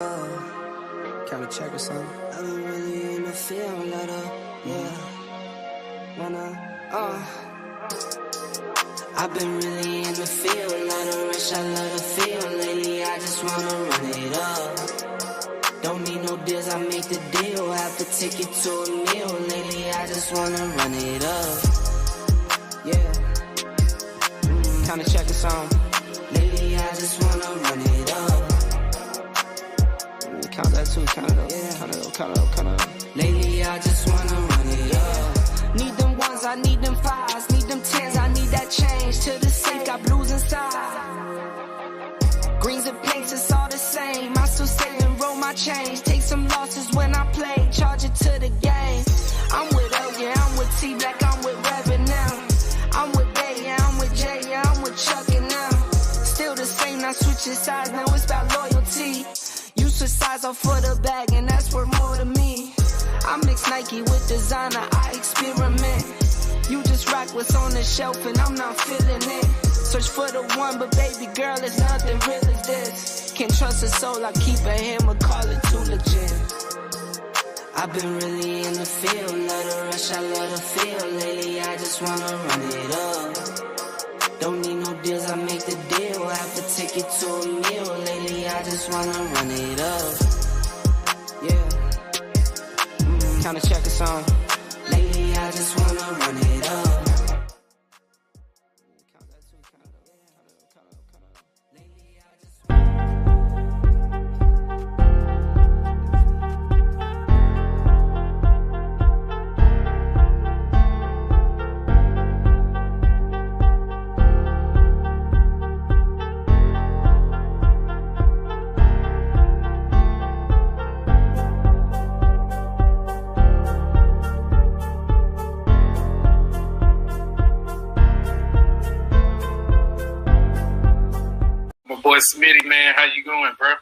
Can we check or something? I've been really in the field, let up, yeah. I've been really in the field, let her rush, I love the feel. Lately, I just wanna run it up. Don't need no deals, I make the deal. Have to take it to a meal. Lately, I just wanna run it up. Yeah. Can we check or something? Lately, I just wanna run it up. Count that too, count it up, count it up. Lately, I just wanna run it up. Need them ones, I need them fives, need them tens, I need that change. To the safe, got blues inside. Greens and pinks, it's all the same. I still save and roll my change. Take some losses when I play, charge it to the game. I'm with L, yeah, I'm with T Black, I'm with Reverend now. I'm with Bay, yeah, I'm with J, yeah, I'm with Chuck and now. Still the same, not switching sides, now it's about loyalty. You switch sides off for the bag, and that's worth more to me. I mix Nike with designer, I experiment. You just rock what's on the shelf, and I'm not feeling it. Search for the one, but baby girl, it's nothing real as this. Can't trust a soul, I keep a hammer, call it too legit. I've been really in the field, let her rush, I love the feel. Lately, I just wanna run it up. Don't need no deals, I make the deal. Have to take it to a meal. Lately, I just wanna run it up. Yeah. Kinda check a song. Lately, I just wanna run it up. Boy Smitty, man, how you going, bro?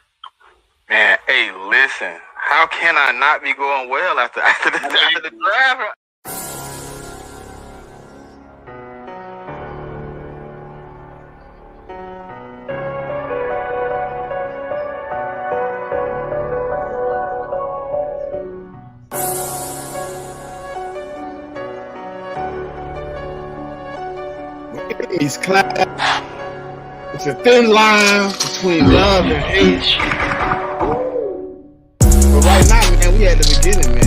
Man, hey, listen. How can I not be going well after the drive? He's class. It's a thin line between love and hate. But right now, man, we at the beginning, man.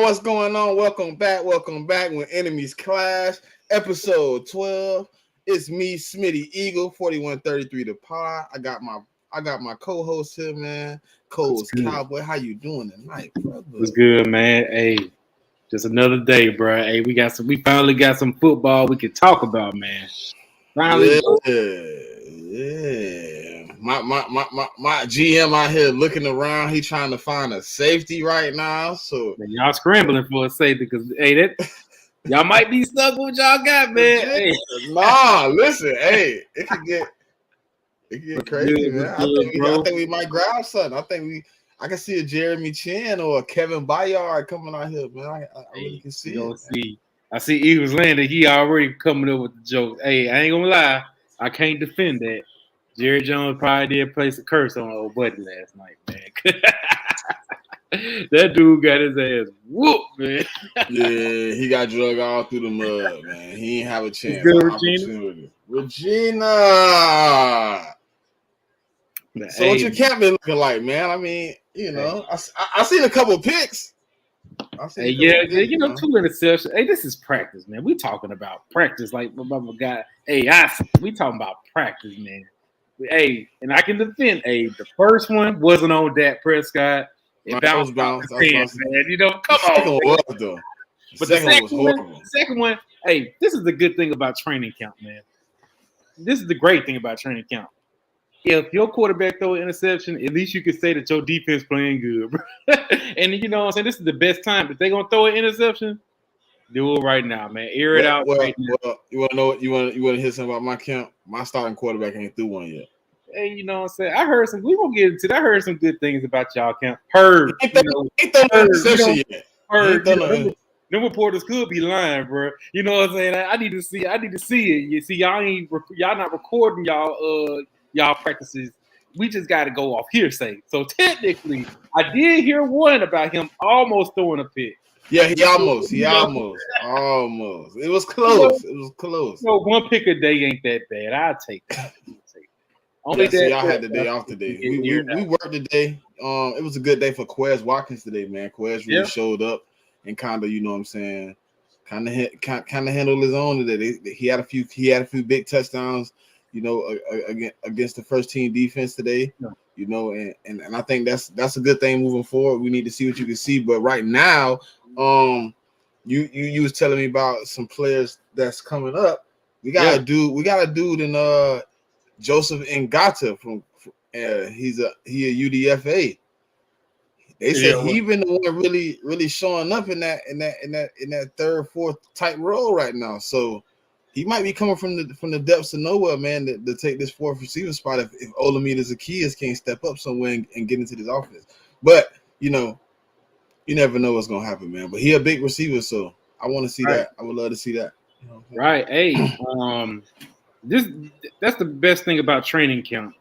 What's going on? Welcome back when enemies clash. Episode 12. It's me, Smitty Eagle, 4133 The Pod. I got my co-host here, man. Cole's Cowboy. How you doing tonight, brother? What's good, man? Hey, just another day, bro. Hey, we finally got some football we can talk about, man. Finally. Yeah. My GM out here looking around. He trying to find a safety right now. So man, y'all scrambling for a safety because that y'all might be stuck with what y'all got, man. Hey. Nah, listen, hey, it can get crazy, man. I think we might grab something. I can see a Jeremy Chin or a Kevin Bayard coming out here, man. I really can see it. I see Eagles Landon. He already coming up with the jokes. Hey, I ain't gonna lie, I can't defend that. Jerry Jones probably did place a curse on old buddy last night, man. That dude got his ass whooped, man. Yeah, he got drug all through the mud, man. He ain't have a chance. Good, Regina. So what your camp been looking like, man? I mean, you know, I seen a couple of picks. Hey, yeah, you know, 2 interceptions. Hey, this is practice, man. We talking about practice, like my guy. Hey, we talking about practice, man. Hey, and I can defend. Hey, the first one wasn't on Dak Prescott. It bounced off his hands, man. You know, come on. But the second one, hey, this is the good thing about training camp, man. This is the great thing about training camp. if your quarterback throw an interception, at least you can say that your defense playing good, bro. And you know what I'm saying? This is the best time. If they're gonna throw an interception, do it right now, man. Air it out. Well, you want to know what you want to hear something about my camp? My starting quarterback ain't threw one yet. Hey, you know what I'm saying? I heard some. We gonna get into that. I heard some good things about y'all camp. Heard. Ain't thrown no interception yet. Heard. Them reporters could be lying, bro. You know what I'm saying? I need to see. I need to see it. You see, y'all not recording y'all practices. We just got to go off hearsay. So technically, I did hear one about him almost throwing a pick. Yeah, he almost. It was close. It was close. No, one pick a day ain't that bad. I'll take that. Only so y'all had the day off today. We worked today. It was a good day for Quez Watkins today, man. Quez really showed up and kind of, you know what I'm saying, kind of handled his own today. He had a few big touchdowns, you know, against the first team defense today. Yeah. You know, and I think that's a good thing moving forward. We need to see what you can see, but right now, you was telling me about some players that's coming up. We got a dude in Joseph Ngata from he a UDFA. They said he been the one really showing up in that third, fourth type role right now. So he might be coming from the depths of nowhere, man, to take this fourth receiver spot if Olamide Zaccheaus can't step up somewhere and get into this offense. But you know, you never know what's gonna happen, man. But he a big receiver, so I want to see that. I would love to see that. You know? Right. Hey, that's the best thing about training camp.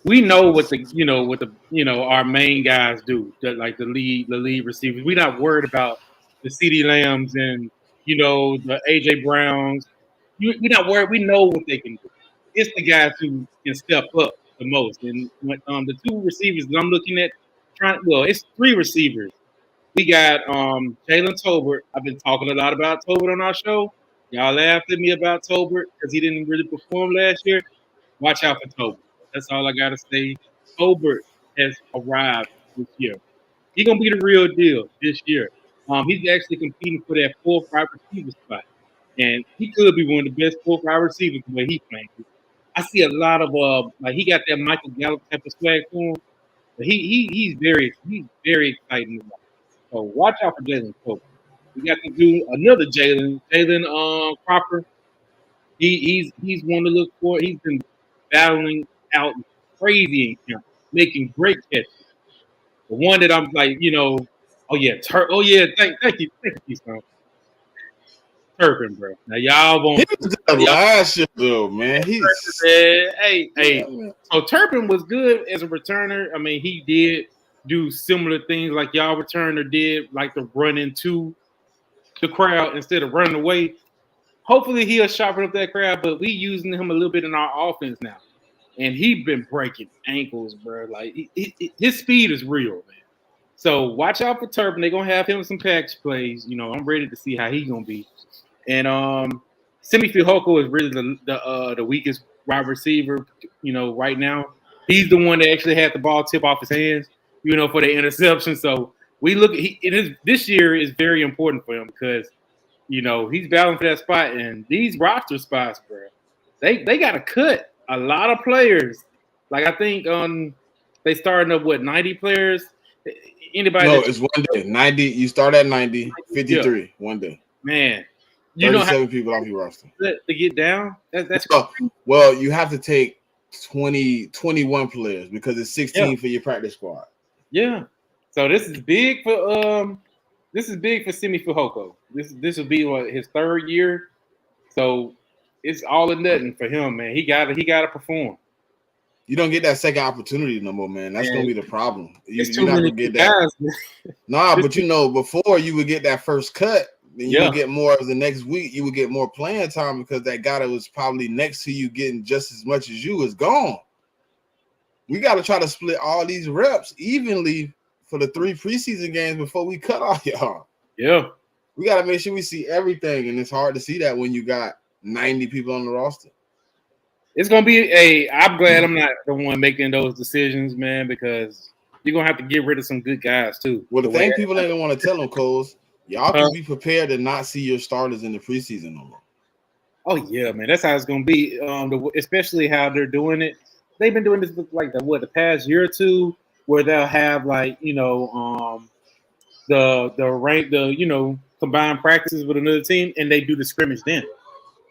We know what our main guys do, like the lead receivers. We're not worried about the CeeDee Lambs and the AJ Browns. We're not worried. We know what they can do. It's the guys who can step up the most. And when, the two receivers that I'm looking at, it's three receivers. We got Jalen Tolbert. I've been talking a lot about Tolbert on our show. Y'all laughed at me about Tolbert because he didn't really perform last year. Watch out for Tolbert. That's all I got to say. Tolbert has arrived this year. He's going to be the real deal this year. He's actually competing for that 4-5 receiver spot. And he could be one of the best 4-5 receivers the way he's playing. I see a lot of he got that Michael Gallup type of swag to him. But he's very exciting. So watch out for Jalen Tolbert. We got to do another Jalen Cropper. He's one to look for. He's been battling out crazy in camp, making great catches. The one that I'm like, thank you, son. Turpin, bro. Now y'all won't. He was good last year, though, man. So Turpin was good as a returner. I mean, he did do similar things like y'all returner did, like the run into the crowd instead of running away. Hopefully he'll sharpen up that crowd, but we using him a little bit in our offense now. And he's been breaking ankles, bro. Like his speed is real, man. So watch out for Turpin. They're gonna have him some package plays. I'm ready to see how he's gonna be. And Simi Fehoko is really the weakest wide receiver, right now. He's the one that actually had the ball tip off his hands, for the interception. So we look at this year is very important for him because he's battling for that spot, and these roster spots, bro, they got to cut a lot of players. Like I think they starting up 90 players. Anybody? No, it's one day. 90. You start at 90, 53 one day. Man, 37 people off your roster to get down. That's well, you have to take 21 players because it's 16 for your practice squad. Yeah. So this is big for Simi Fehoko. This will be his third year. So it's all or nothing for him, man. He gotta perform. You don't get that second opportunity no more, man. That's gonna be the problem. You're not gonna get that. But before you would get that first cut, then you would get more of the next week. You would get more playing time because that guy that was probably next to you getting just as much as you is gone. We got to try to split all these reps evenly for the 3 preseason games before we cut off y'all. Yeah. We got to make sure we see everything, and it's hard to see that when you got 90 people on the roster. It's going to be I'm glad I'm not the one making those decisions, man, because you're going to have to get rid of some good guys, too. Well, the thing people ain't going to want to tell them, Coles, y'all can be prepared to not see your starters in the preseason no more. Oh, yeah, man. That's how it's going to be, especially how they're doing it. they've been doing this for like the past year or two, where they'll have like the combined practices with another team, and they do the scrimmage then.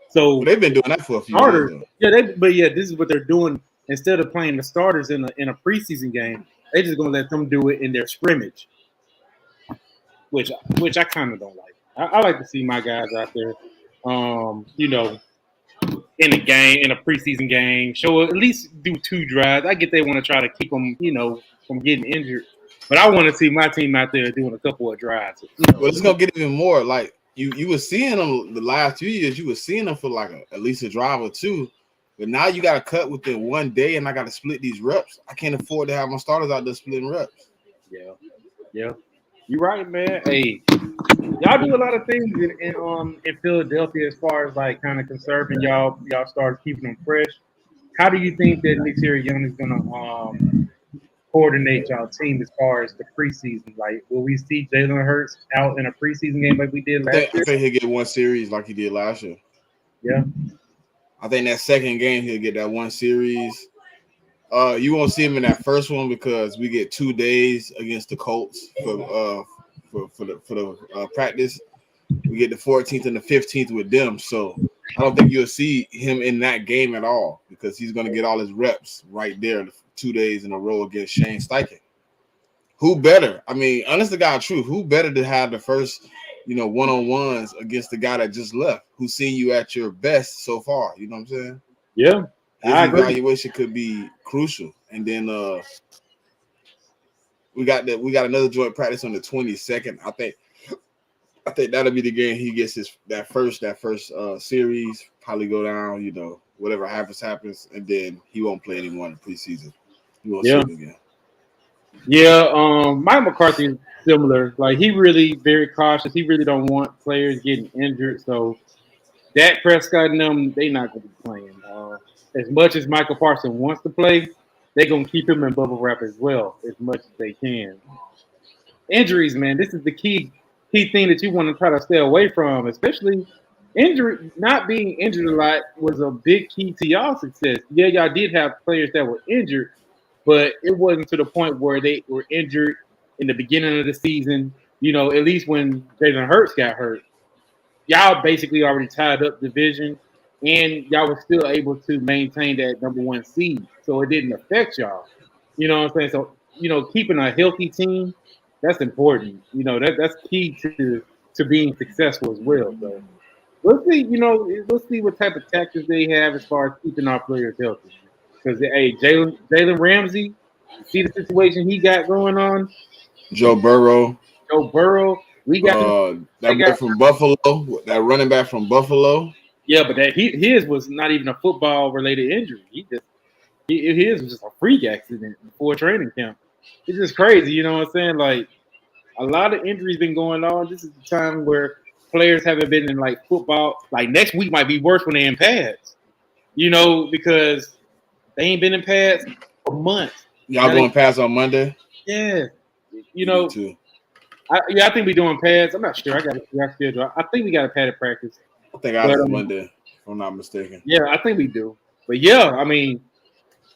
So they've been doing that for a few starters, years. This is what they're doing. Instead of playing the starters in a preseason game, they're just gonna let them do it in their scrimmage, which I kind of don't like. I like to see my guys out there, in a game, in a preseason game, show at least do 2 drives. I get they want to try to keep them, from getting injured, but I want to see my team out there doing a couple of drives. Well, it's gonna get even more. Like you were seeing them the last 2 years. You were seeing them for like at least a drive or 2. But now you got to cut within one day, and I got to split these reps. I can't afford to have my starters out there splitting reps. Yeah. You're right, man. Hey, y'all do a lot of things in Philadelphia as far as like kind of conserving y'all starters, keeping them fresh. How do you think that Nick Sirianni is gonna coordinate y'all team as far as the preseason? Like, will we see Jalen Hurts out in a preseason game like we did last year? I think he'll get one series like he did last year. Yeah. I think that second game he'll get that one series. You won't see him in that first one because we get 2 days against the Colts for the practice. We get the 14th and the 15th with them, so I don't think you'll see him in that game at all because he's going to get all his reps right there 2 days in a row against Shane Steichen. Who better? I mean, honest to God, truth. Who better to have the first, one-on-ones against the guy that just left, who's seen you at your best so far? You know what I'm saying? Yeah. His evaluation could be crucial. And then we got another joint practice on the 22nd. I think that'll be the game he gets that first series. Probably go down, whatever happens, and then he won't play anymore in the preseason. He won't see him again. Yeah, Mike McCarthy is similar. Like, he really very cautious. He really don't want players getting injured. So Dak Prescott and them, they not going to be playing. As much as Michael Parsons wants to play, they're going to keep him in bubble wrap as well, as much as they can. Injuries, man, this is the key thing that you want to try to stay away from, especially injury. Not being injured a lot was a big key to y'all success. Yeah, y'all did have players that were injured, but it wasn't to the point where they were injured in the beginning of the season. At least when Jalen Hurts got hurt, y'all basically already tied up division, and y'all were still able to maintain that number 1 seed. So it didn't affect y'all. You know what I'm saying? So, keeping a healthy team, that's important. That's key to being successful as well. So let's see, let's see what type of tactics they have as far as keeping our players healthy. Because, hey, Jalen Ramsey, see the situation he got going on? Joe Burrow. We got that guy from Buffalo, that running back from Buffalo. Yeah, but his was not even a football-related injury. His was just a freak accident before training camp. It's just crazy, you know what I'm saying? Like, a lot of injuries been going on. This is the time where players haven't been in, like, football. Like, next week might be worse when they're in pads, because they ain't been in pads for months. Y'all going pads on Monday? Yeah. Me too. I think we're doing pads. I'm not sure. I got to see our schedule. I think we got a padded practice. I think I was Monday, if I'm not mistaken. Yeah, I think we do. But yeah, I mean,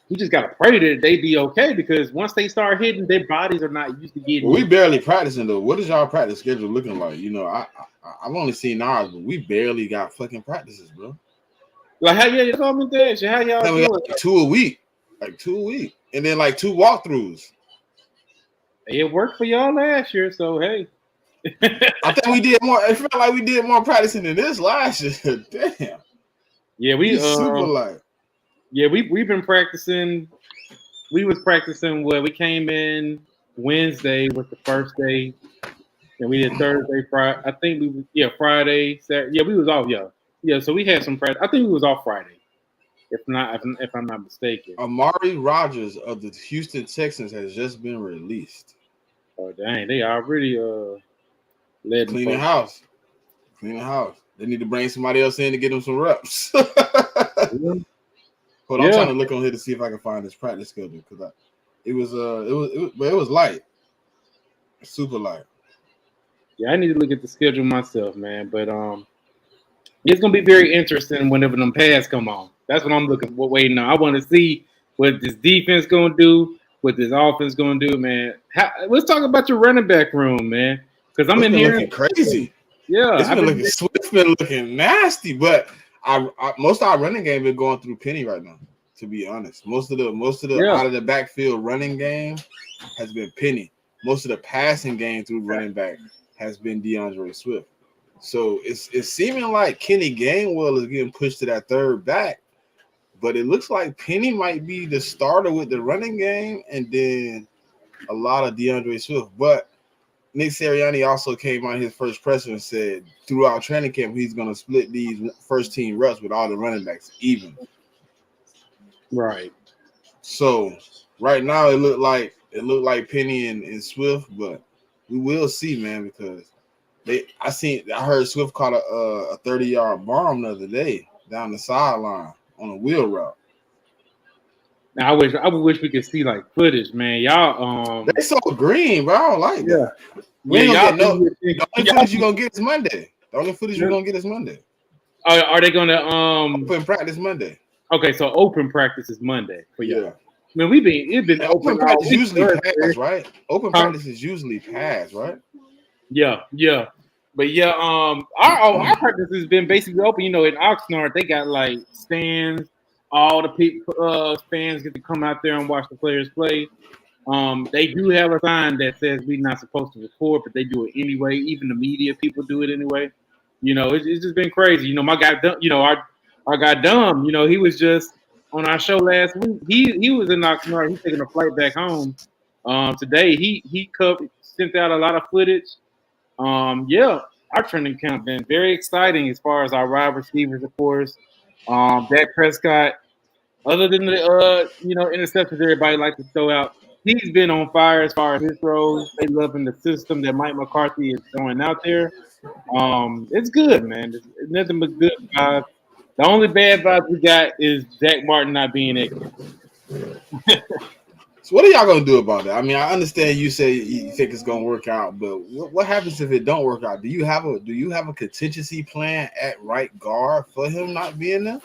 we just gotta pray that they be okay because once they start hitting, their bodies are not used to getting. We barely practicing though. What is y'all practice schedule looking like? I've only seen ours, but we barely got fucking practices, bro. Like how you told me that? How y'all doing? Like 2 a week, and then like 2 walkthroughs. It worked for y'all last year, so hey. I think we did more. It felt like we did more practicing than this last year. Damn. Yeah, we super light. Yeah, we've been practicing. We was practicing we came in Wednesday was the first day, and we did Thursday, Friday. I think Friday, Saturday. Yeah, we was off, yeah. So we had some practice. I think we was off Friday, if I'm not mistaken. Amari Rogers of the Houston Texans has just been released. Oh dang, they already led cleaning house. They need to bring somebody else in to get them some reps. Hold on, I'm trying to look on here to see if I can find this practice schedule because it was light, super light. Yeah, I need to look at the schedule myself, man. But it's gonna be very interesting whenever them pads come on. That's what I'm waiting on. I want to see what this defense gonna do, what this offense gonna do, man. Let's talk about your running back room, man. Because I'm in here looking crazy. Yeah, it's been looking Swift been looking nasty, but most of our running game been going through Penny right now. To be honest, most of the out of the backfield running game has been Penny. Most of the passing game through running back has been DeAndre Swift. So it's seeming like Kenny Gainwell is getting pushed to that third back, but it looks like Penny might be the starter with the running game, and then a lot of DeAndre Swift. But Nick Sirianni also came on his first presser and said throughout training camp he's going to split these first team reps with all the running backs even. Right. So right now it looked like Penny and Swift, but we will see, man, because I heard Swift caught a 30-yard bomb the other day down the sideline on a wheel route. Now I wish we could see like footage, man. Y'all they so green, bro. I don't like that. The only footage you're gonna get is Monday. The only footage you're gonna get is Monday. Are they gonna open practice Monday? Okay, so open practice is Monday for y'all. Yeah. I mean, it's been open practice usually pass, right? Open practice is usually pass, right? Yeah. But yeah, our practice has been basically open. You know, in Oxnard, they got like stands. All the people, fans get to come out there and watch the players play. They do have a sign that says we're not supposed to record, but they do it anyway. Even the media people do it anyway. You know, it's just been crazy. You know, my guy, our guy Dumb, you know, he was just on our show last week. He was in Oxnard. He's taking a flight back home. Today he sent out a lot of footage. Our training camp been very exciting as far as our wide receivers, of course. Dak Prescott, other than the interceptions everybody likes to throw out, he's been on fire as far as his throws. They loving the system that Mike McCarthy is throwing out there. It's good, man. It's nothing but good vibes. The only bad vibes we got is Zach Martin not being there. So what are y'all gonna do about that? I mean, I understand you say you think it's gonna work out, but what happens if it don't work out? Do you have a contingency plan at right guard for him not being there?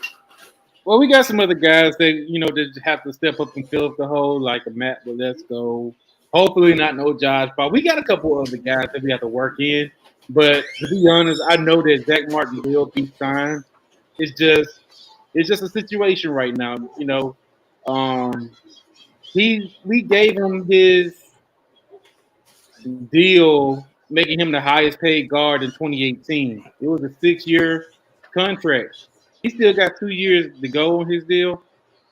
Well, we got some other guys that have to step up and fill up the hole, like a Matt Valesco. Hopefully, not no Josh Paul. We got a couple other guys that we have to work in. But to be honest, I know that Zach Martin will be signed. It's just a situation right now, you know. We gave him his deal, making him the highest paid guard in 2018. It was a 6-year contract. He still got 2 years to go on his deal,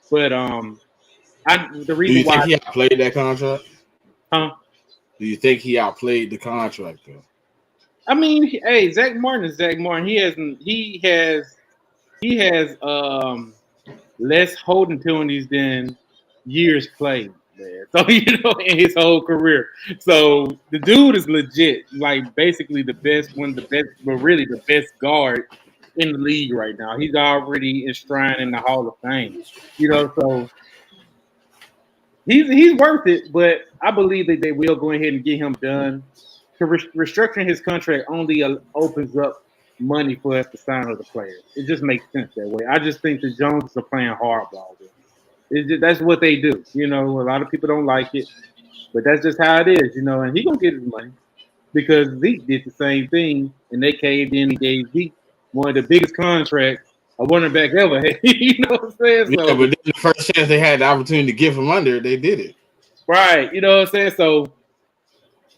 but the reason do you why think he outplayed that contract? Huh? Do you think he outplayed the contract though? I mean, hey, Zach Martin is Zach Martin. He has less holding penalties than years played, man. So in his whole career. So the dude is legit, like basically one of the best, but really the best guard in the league right now. He's already enshrined in the Hall of Fame. So he's worth it, but I believe that they will go ahead and get him done. Restructuring his contract only opens up money for us to sign other players. It just makes sense that way. I just think the Joneses are playing hardball. That's what they do. A lot of people don't like it, but that's just how it is. And he gonna get his money because Zeke did the same thing, and they caved in and gave Zeke one of the biggest contracts a running back ever had. You know what I'm saying? Yeah, but then the first chance they had the opportunity to give him under, they did it. Right. You know what I'm saying? So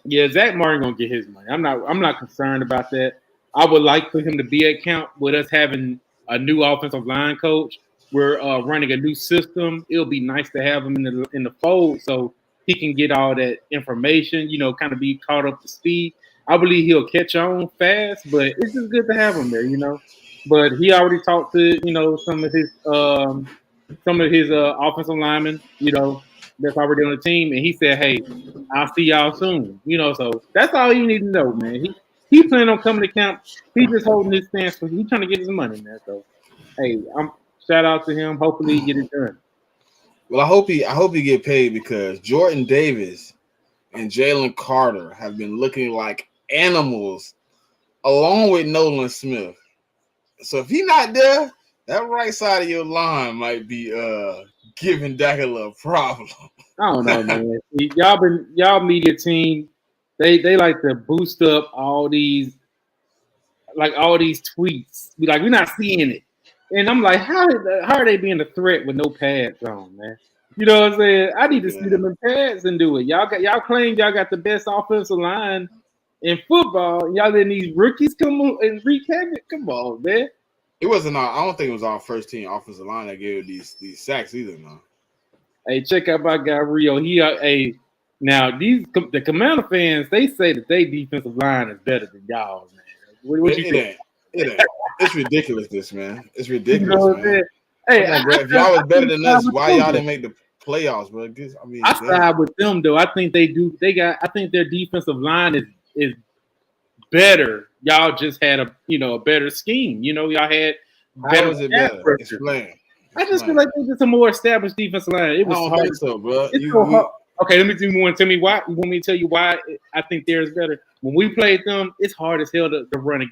yeah, Zach Martin gonna get his money. I'm not concerned about that. I would like for him to be at camp with us having a new offensive line coach. We're running a new system. It'll be nice to have him in the fold so he can get all that information, kind of be caught up to speed. I believe he'll catch on fast, but it's just good to have him there, But he already talked to, some of his offensive linemen, that's already on the team, and he said, "Hey, I'll see y'all soon." So that's all you need to know, man. He planning on coming to camp. He's just holding his stance because he's trying to get his money, man. So, hey, shout out to him. Hopefully, he get it done. Well, I hope he get paid because Jordan Davis and Jalen Carter have been looking like animals, along with Nolan Smith. So if he's not there, that right side of your line might be giving Dak a little problem. I don't know, man. See, y'all media team, they like to boost up all these tweets. We're not seeing it. And I'm like, how are they being a threat with no pads on, man? You know what I'm saying? I need to see them in pads and do it. Y'all claim y'all got the best offensive line in football. And y'all letting these rookies come on and wreak havoc. Come on, man. It wasn't. I don't think it was our first team offensive line that gave these sacks either. No. Hey, check out my guy Rio. Now the Commander fans, they say that their defensive line is better than y'all, man. What you think? It ain't. It's ridiculous, man. It's ridiculous, You know what I'm man. saying? Hey, If y'all was better than us, why y'all didn't make the playoffs, bro? I side with them though. I think they do. I think their defensive line is better. Y'all just had a better scheme. Y'all had better. How is it better? Explain. I just feel like it's a more established defensive line. It was I don't hard. think so, bro. It's so hard. Okay, let me do more. Tell me why. You want me to tell you why I think theirs better? When we played them, it's hard as hell to run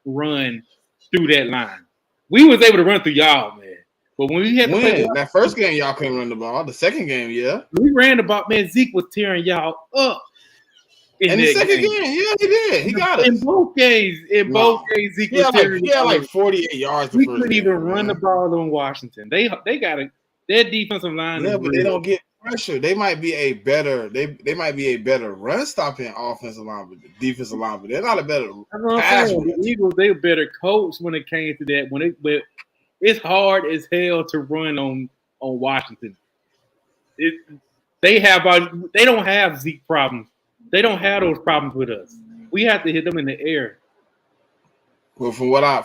through that line. We was able to run through y'all, man. But when we had to play that first game, y'all couldn't run the ball. The second game, yeah, we ran the ball. Man, Zeke was tearing y'all up. In the second game, yeah, he did. He got it in both games. Both games, Zeke was tearing. He had like 48 yards. We couldn't even run the ball on Washington. They got it. Their defensive line. Yeah, but they don't get pressure. They might be a better. They might be a better run stopping offensive line, but defensive line, but they're not a better pass. The Eagles, they were better coached when it came to that. But it's hard as hell to run on Washington. They don't have Zeke problems. They don't have those problems with us. We have to hit them in the air. Well, from what I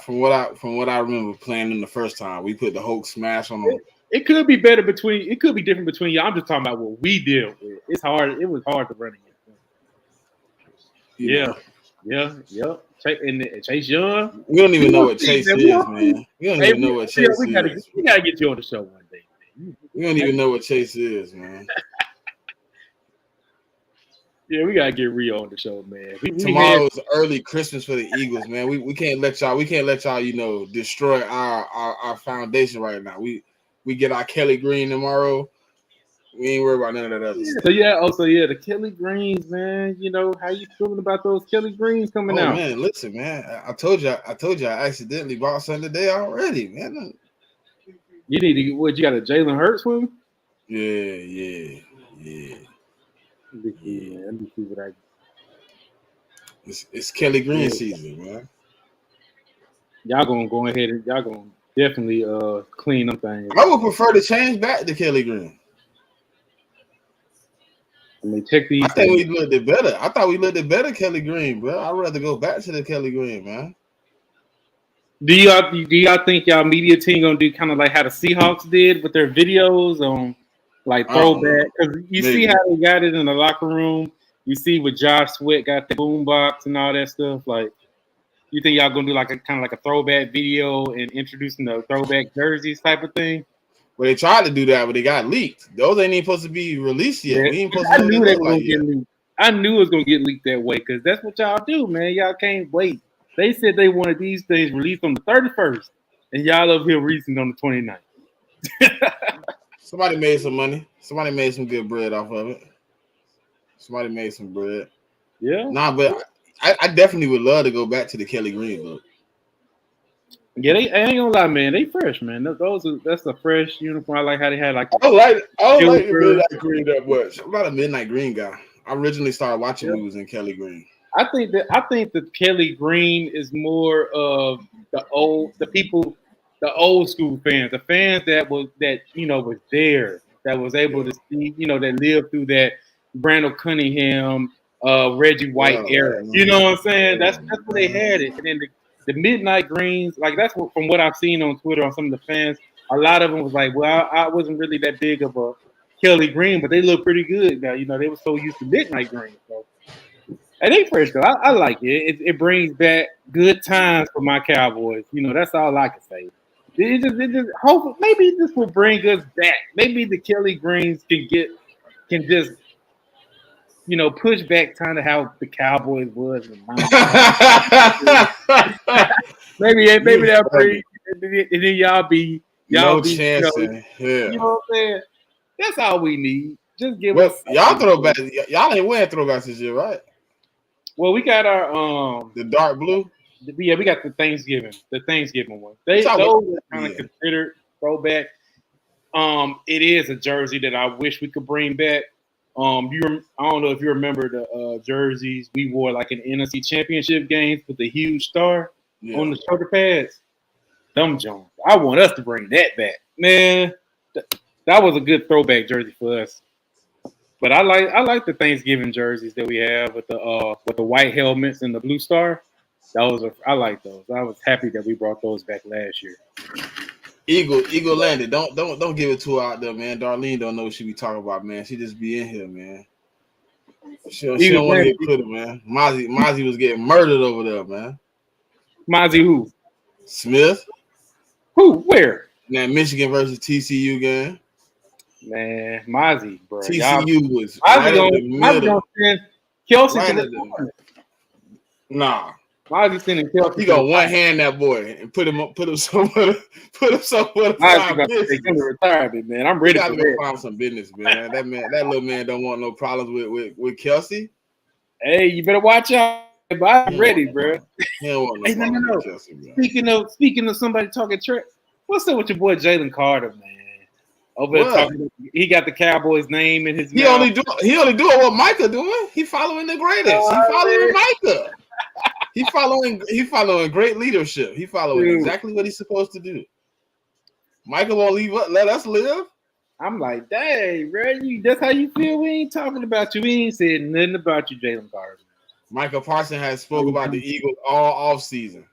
remember playing them the first time, we put the Hulk smash on them. It could be better between. It could be different between y'all. I'm just talking about what we deal with. It's hard. It was hard to run against them. Yeah. Chase Young. We don't even know what Chase is, man. We don't even know what Chase is. We gotta get you on the show one day, man. We don't even know what Chase is, man. Yeah, we gotta get Rio on the show, man. Tomorrow's early Christmas for the Eagles, man. We can't let y'all, destroy our foundation right now. We get our Kelly Green tomorrow. We ain't worried about none of that other stuff. The Kelly Greens, man. How you feeling about those Kelly Greens coming out? Man, listen, man. I told you I accidentally bought some today already, man. You need to get what? You got a Jalen Hurts one? Yeah. Yeah, let me see what It's Kelly Green season, man. Y'all gonna go ahead and y'all gonna definitely clean them things. I would prefer to change back to Kelly Green. I mean, check these. I think we looked it better. I thought we looked it better, Kelly Green, bro. I'd rather go back to the Kelly Green, man. Do y'all think y'all media team gonna do kind of like how the Seahawks did with their videos on like throwback? Because you see how they got it in the locker room. You see what Josh Sweat got the boombox and all that stuff. Like, you think y'all gonna do like a kind of like a throwback video and introducing the throwback jerseys type of thing? Well, they tried to do that, but they got leaked. Those ain't even supposed to be released yet. Yeah. We ain't supposed to know they gonna get leaked. I knew it was gonna get leaked that way because that's what y'all do, man. Y'all can't wait. They said they wanted these things released on the 31st, and y'all up here releasing on the 29th. Somebody made some money. Somebody made some good bread off of it. Somebody made some bread. Yeah. Nah, but I definitely would love to go back to the Kelly Green look. Yeah, I ain't gonna lie, man. They fresh, man. That's a fresh uniform. I like how they had like. I don't like the midnight green that much. I'm not a midnight green guy. I originally started watching movies in Kelly Green. I think the Kelly Green is more of the old school fans, the fans that was there, that was able to see, that lived through that Brandon Cunningham, Reggie White era. You know what I'm saying? That's where they had it. And then the midnight greens, like that's what, from what I've seen on Twitter on some of the fans, a lot of them was like, well, I wasn't really that big of a Kelly Green, but they look pretty good now. They were so used to midnight green. So. And they fresh though. I like it. It brings back good times for my Cowboys. That's all I can say. It just hopefully maybe this will bring us back. Maybe the Kelly Greens can just push back kind of how the Cowboys was. maybe that'll bring, and then y'all be Y'all No be chance you in hell. know what I'm saying? That's all we need. Just give Well, us y'all throwback. Y'all ain't wearing throwbacks this year, right? Well, we got our The dark blue. yeah, we got the Thanksgiving one. Those Those are kind of yeah. considered throwback. It is a jersey that I wish we could bring back. I don't know if you remember the jerseys we wore like in NFC Championship games with the huge star on the shoulder pads. Them Jones. I want us to bring that back, man. That was a good throwback jersey for us. But I like the Thanksgiving jerseys that we have with the white helmets and the blue star. I like those. I was happy that we brought those back last year. Eagle landed. Don't give it to her out there, man. Darlene don't know what she be talking about, man. She just be in here, man. She don't want to get put it, man. Mozzie was getting murdered over there, man. Mozzie who? Smith. Who? Where? That Michigan versus TCU game. Man, Mozzie, bro. TCU was right in the middle. Kelsey Right to in the Nah. Mozzie sending Kelsey. He gonna one hand that boy and put him somewhere. Mozzie about to take him to retirement, man. I'm ready for that. Find some business, man. That little man don't want no problems with Kelsey. Hey, you better watch out. I'm ready, bro. He don't want no problems with Kelsey, bro. Speaking of somebody talking trash, what's up with your boy Jalen Carter, man? Over there talking, he got the Cowboys name in his mouth. He only doing what Micah doing. He following the greatest. He following Micah. He following great leadership. He following exactly what he's supposed to do. Micah won't let us live. I'm like, dang, bro, that's how you feel? We ain't talking about you. We ain't said nothing about you, Jalen Carter. Micah Parsons has spoke about the Eagles all off season.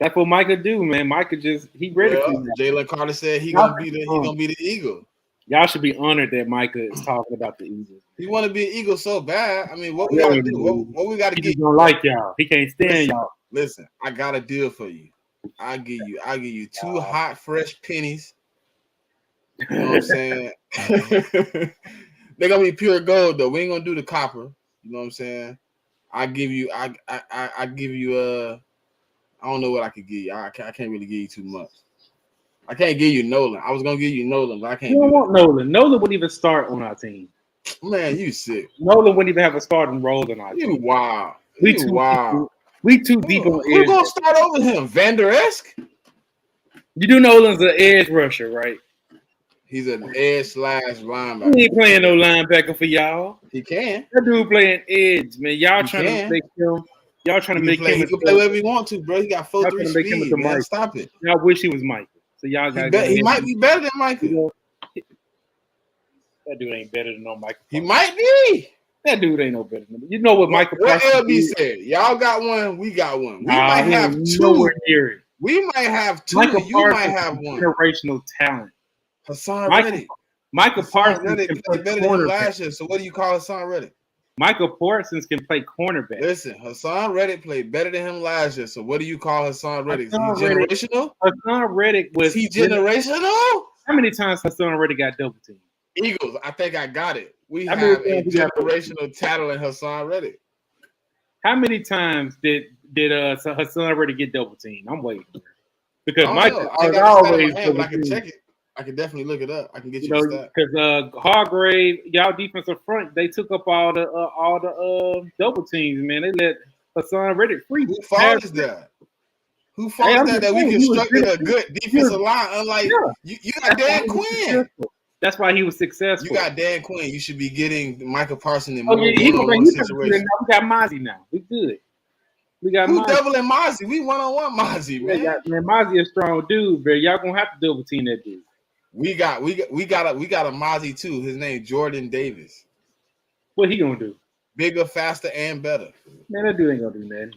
That's what Micah do, man. Micah he ready for that. Jalen Carter said he gonna be the Eagle. Y'all should be honored that Micah is talking about the Eagles. He want to be an Eagle so bad. I mean, what we gotta do? What we gotta get? He don't like y'all. He can't stand y'all. Listen, I got a deal for you. I give you 2 hot, fresh pennies. You know what I'm saying? They're gonna be pure gold though. We ain't gonna do the copper. You know what I'm saying? I give you. I don't know what I could give you. I can't really give you too much. I can't give you Nolan. I was gonna give you Nolan, but I can't. You don't want Nolan. Nolan wouldn't even start on our team. Man, you sick. Nolan wouldn't even have a starting role in our team. You wild. We too deep on. Who's gonna start over him? Van Der Esch? You do Nolan's an edge rusher, right? He's an edge / linebacker. He ain't playing no linebacker for y'all. He can. That dude playing edge, man. Y'all trying to make him. Y'all trying to make him. He can play whatever he want to, bro. He got 4.3 speed. Man. Stop it. Y'all wish he was Mike. So y'all got. He might be better than Michael. That dude ain't better than no Michael. He might be. That dude ain't no better than him. You know what Michael? What LB said? Y'all got one. We got one. We might have 2. Nowhere near it. We might have 2. Michael you might have one. Generational talent. Hassan Reddick. Michael Parsons Reddick played better than him last year. So what do you call Hassan Reddick? Michael Parsons can play cornerback. Listen, Hassan Reddick played better than him last year. So what do you call Hassan Reddick? Is he generational? Hassan Reddick was. Is he generational? How many times Hassan Reddick got double teamed? Eagles. I think I got it. We have a generational talent in Hassan Reddick. How many times did Hassan Reddick get double teamed? I'm waiting because Michael always. I can check it. I can definitely look it up. I can get you the stat. Because Hargrave, y'all defensive front, they took up all the double teams, man. They let Hassan Reddick free. Who fault is that? Who fault is that we constructed a good defensive line? Unlike you got Dan Quinn. That's why he was successful. You got Dan Quinn. You should be getting Michael Parsons in more one-on-one situation. We got Mozzie now. We good. We got Who doubling Mozzie? We one-on-one Mozzie, man. Mozzie a strong dude, but y'all gonna have to double team that dude. We got a Mozzie too. His name Jordan Davis. What he gonna do? Bigger, faster, and better. Man, that dude ain't gonna do nothing.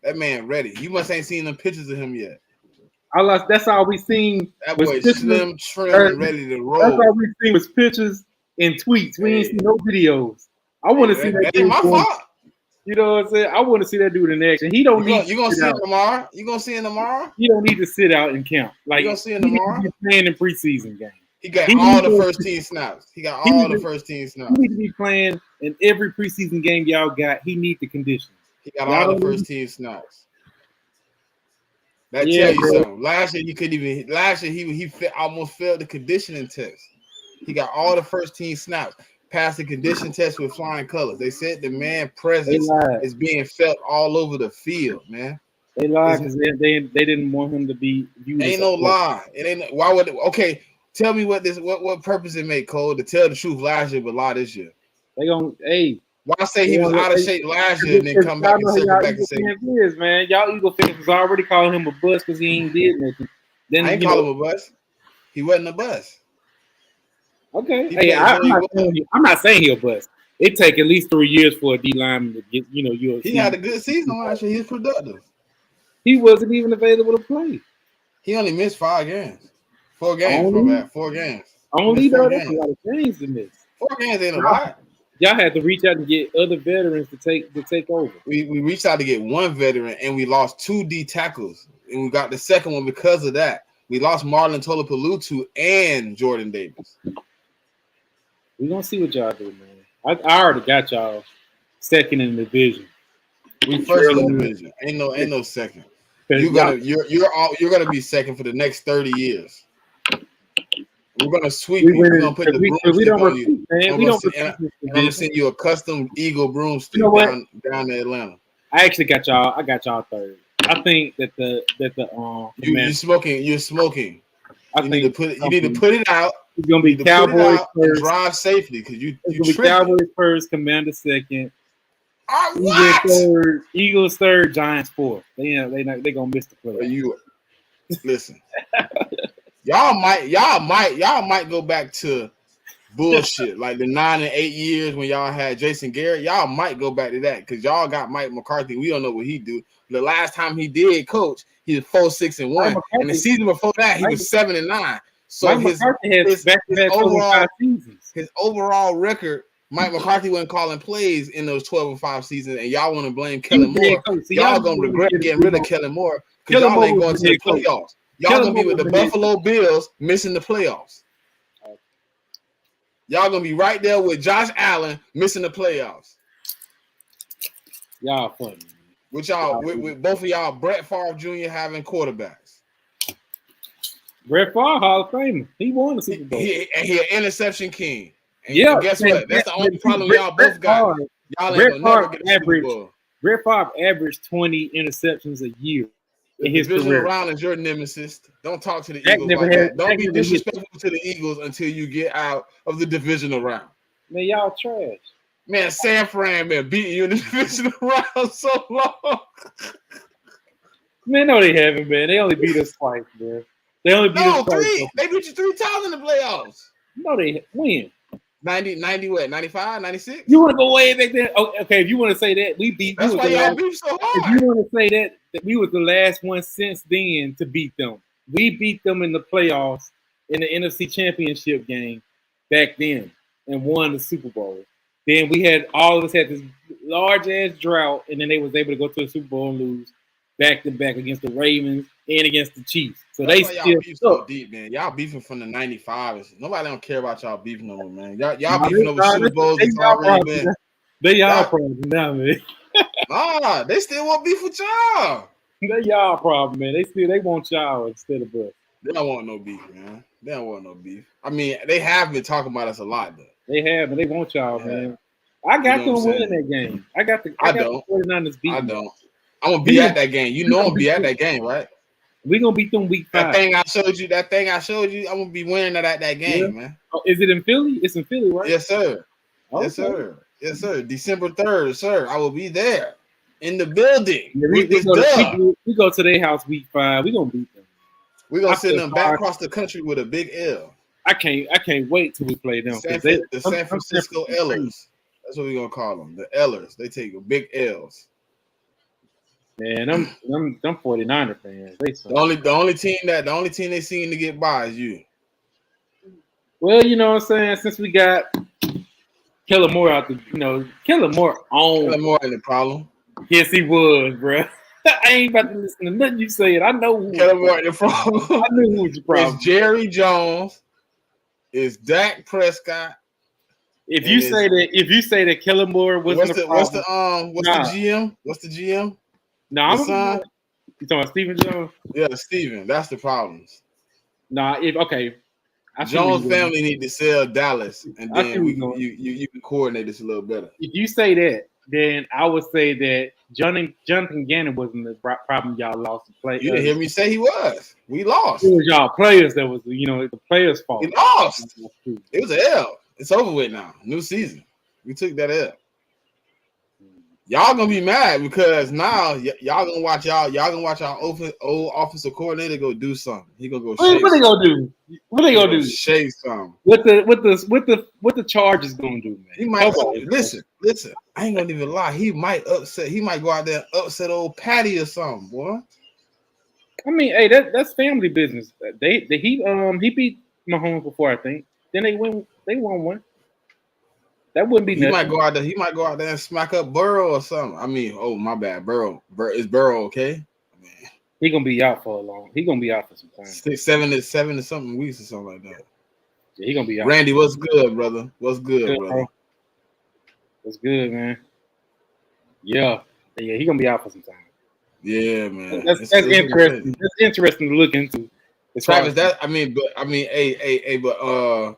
That man ready. You must ain't seen them pictures of him yet. That's all we seen. That boy slim, trim, and ready to roll. That's all we seen was pictures and tweets. We ain't seen no videos. I want to see that. That ain't my fault. You know what I'm saying? I want to see that dude in action. He don't need. You gonna see him tomorrow? You gonna see him tomorrow? He don't need to sit out and count. Like you gonna see him tomorrow? He's playing in preseason games. He got all the first team snaps. He got all the first team snaps. He need to be playing in every preseason game y'all got. He need the conditions. He got all the first team snaps. That Yeah, tell you bro. something. Last year he couldn't even. Last year he almost failed the conditioning test. He got all the first team snaps, passed the condition test with flying colors. They said the man They presence lied. is being felt all over the field, man. They lied because they didn't want him to be used. Ain't no lie. It ain't. Why would? Okay, tell me what purpose it made, Cole, to tell the truth last year but lie this year. They gonna Why say he was out of shape last year and then come back and circle back and say, is, man. Y'all Eagle fans was already calling him a bust because he ain't did nothing. Then I ain't call him a bust. He wasn't a bust. Okay. Hey, I'm not saying he'll bust. It take at least 3 years for a D lineman to get, He had a good season last year. He was productive. He wasn't even available to play. He only missed 5 games. 4 games, my bad. 4 games. Only though, that's a lot of games to miss. 4 games ain't a lot. Y'all had to reach out and get other veterans to take over. We reached out to get 1 veteran and we lost 2 D tackles. And we got the second one because of that. We lost Marlon Tolopolutu and Jordan Davis. We're gonna see what y'all do, man. I already got y'all second in the division. We first in the division. Ain't no second. You're gonna be second for the next 30 years. We're gonna sweep you. We're gonna put the broomstick on you. I'm gonna send you a custom Eagle broomstick down to Atlanta. I actually got y'all. I got y'all third. I think that you're smoking. You need to put it out. It's gonna be Cowboys first. Drive safely because you Cowboys first, Commander second. Eagles third, Giants fourth. They gonna miss the play. You listen. y'all might go back to bullshit like the 9 and 8 years when y'all had Jason Garrett. Y'all might go back to that because y'all got Mike McCarthy. We don't know what he do. The last time he did coach, he was 4-6-1, and the season before that he was 7-9. So his overall record. Mike McCarthy wasn't calling plays in those 12-5 seasons, and y'all want to blame Kellen Moore. Y'all gonna regret getting rid of Kellen Moore because y'all ain't going to the playoffs. Y'all gonna be with the Buffalo Bills missing the playoffs. Y'all gonna be right there with Josh Allen missing the playoffs. Y'all funny. With both of y'all, Brett Favre Jr. having quarterbacks. Brett Favre, Hall of Famer. He won the Super Bowl. He an interception king. And guess man, what? That's the only problem y'all both got. Y'all ain't gonna never get the Super Bowl. Brett Favre averaged 20 interceptions a year in his career. Round is your nemesis. Don't talk to the Eagles like that. Don't be disrespectful to the Eagles until you get out of the divisional round. Man, y'all trash. Man, San Fran been beating you in the divisional round so long. Man, no, they haven't, man. They only beat us twice, man. They only beat us twice. 3. They beat you 3 times in the playoffs. No, they win. 90 what? 95, 96? You want to go way back there? Okay, if you want to say that, we beat. That's why y'all beat so hard. If you want to say that we was the last one since then to beat them. We beat them in the playoffs in the NFC Championship game back then and won the Super Bowl. Then we had all of us had this large ass drought, and then they was able to go to the Super Bowl and lose back to back against the Ravens and against the Chiefs. So that's they still beef so deep, man. Y'all beefing from the 95s. Nobody don't care about y'all beefing no more, man. Y'all beefing over Super Bowls. They y'all problem now, man. Nah, they still want beef with y'all. They y'all problem, man. They want y'all instead of us. They don't want no beef, man. They don't want no beef. I mean, they have been talking about us a lot, though. They have, but they want y'all, man. I got them winning that game. I got the 49ers beating. I don't. I'm gonna be at that game. You know I'm gonna be at that game, right? We're gonna beat them week 5. That thing I showed you, I'm gonna be winning at that game, man. Oh, is it in Philly? It's in Philly, right? Yes, sir. Okay. Yes, sir. Yes, sir. December 3rd, sir. I will be there in the building. Yeah, we go to their house week 5. We're gonna beat them. We're gonna send them back across the country with a big L. I can't wait till we play them. The San Francisco Ellers. That's what we're gonna call them. The Ellers. They take big L's. Man, them 49er fans. The only team they seem to get by is you. Well, you know what I'm saying? Since we got Kellen Moore out Kellen Moore ain't the problem. Yes, he was, bro. I ain't about to listen to nothing you said. I know who Kellen Moore ain't the problem. I knew who was your problem. It's Jerry Jones. It's Dak Prescott. If you say that Kellen Moore wasn't the problem, what's the GM? What's the GM? No, You talking about Stephen Jones? Yeah, Steven. That's the problems. Nah, okay. Jones family need to sell Dallas, and I see then where you're going. you can coordinate this a little better. If you say that, then I would say that Jonathan Gannon wasn't the problem y'all lost to play. You didn't hear me say he was. We lost. It was y'all players that was, the players' fault. We lost. It was an L. It's over with now. New season. We took that L. Y'all gonna be mad because now y'all gonna watch our old offensive coordinator go do something. He gonna go. What they gonna do? What they gonna do? Shave something. What the Chargers gonna do, man? He might listen. I ain't gonna even lie. He might upset. He might go out there and upset old Patty or something, boy. I mean, hey, that's family business. He beat Mahomes before, I think. Then they won one. That wouldn't be. He might go out there and smack up Burrow or something. I mean, oh my bad, Burrow. Is Burrow okay? Man. He gonna be out for a long. He gonna be out for some time. 7 to something weeks or something like that. Yeah, he gonna be out. Randy, what's good, brother? What's good, brother? Bro. What's good, man? Yeah, he gonna be out for some time. Yeah, man. That's interesting. That's interesting to look into. Travis,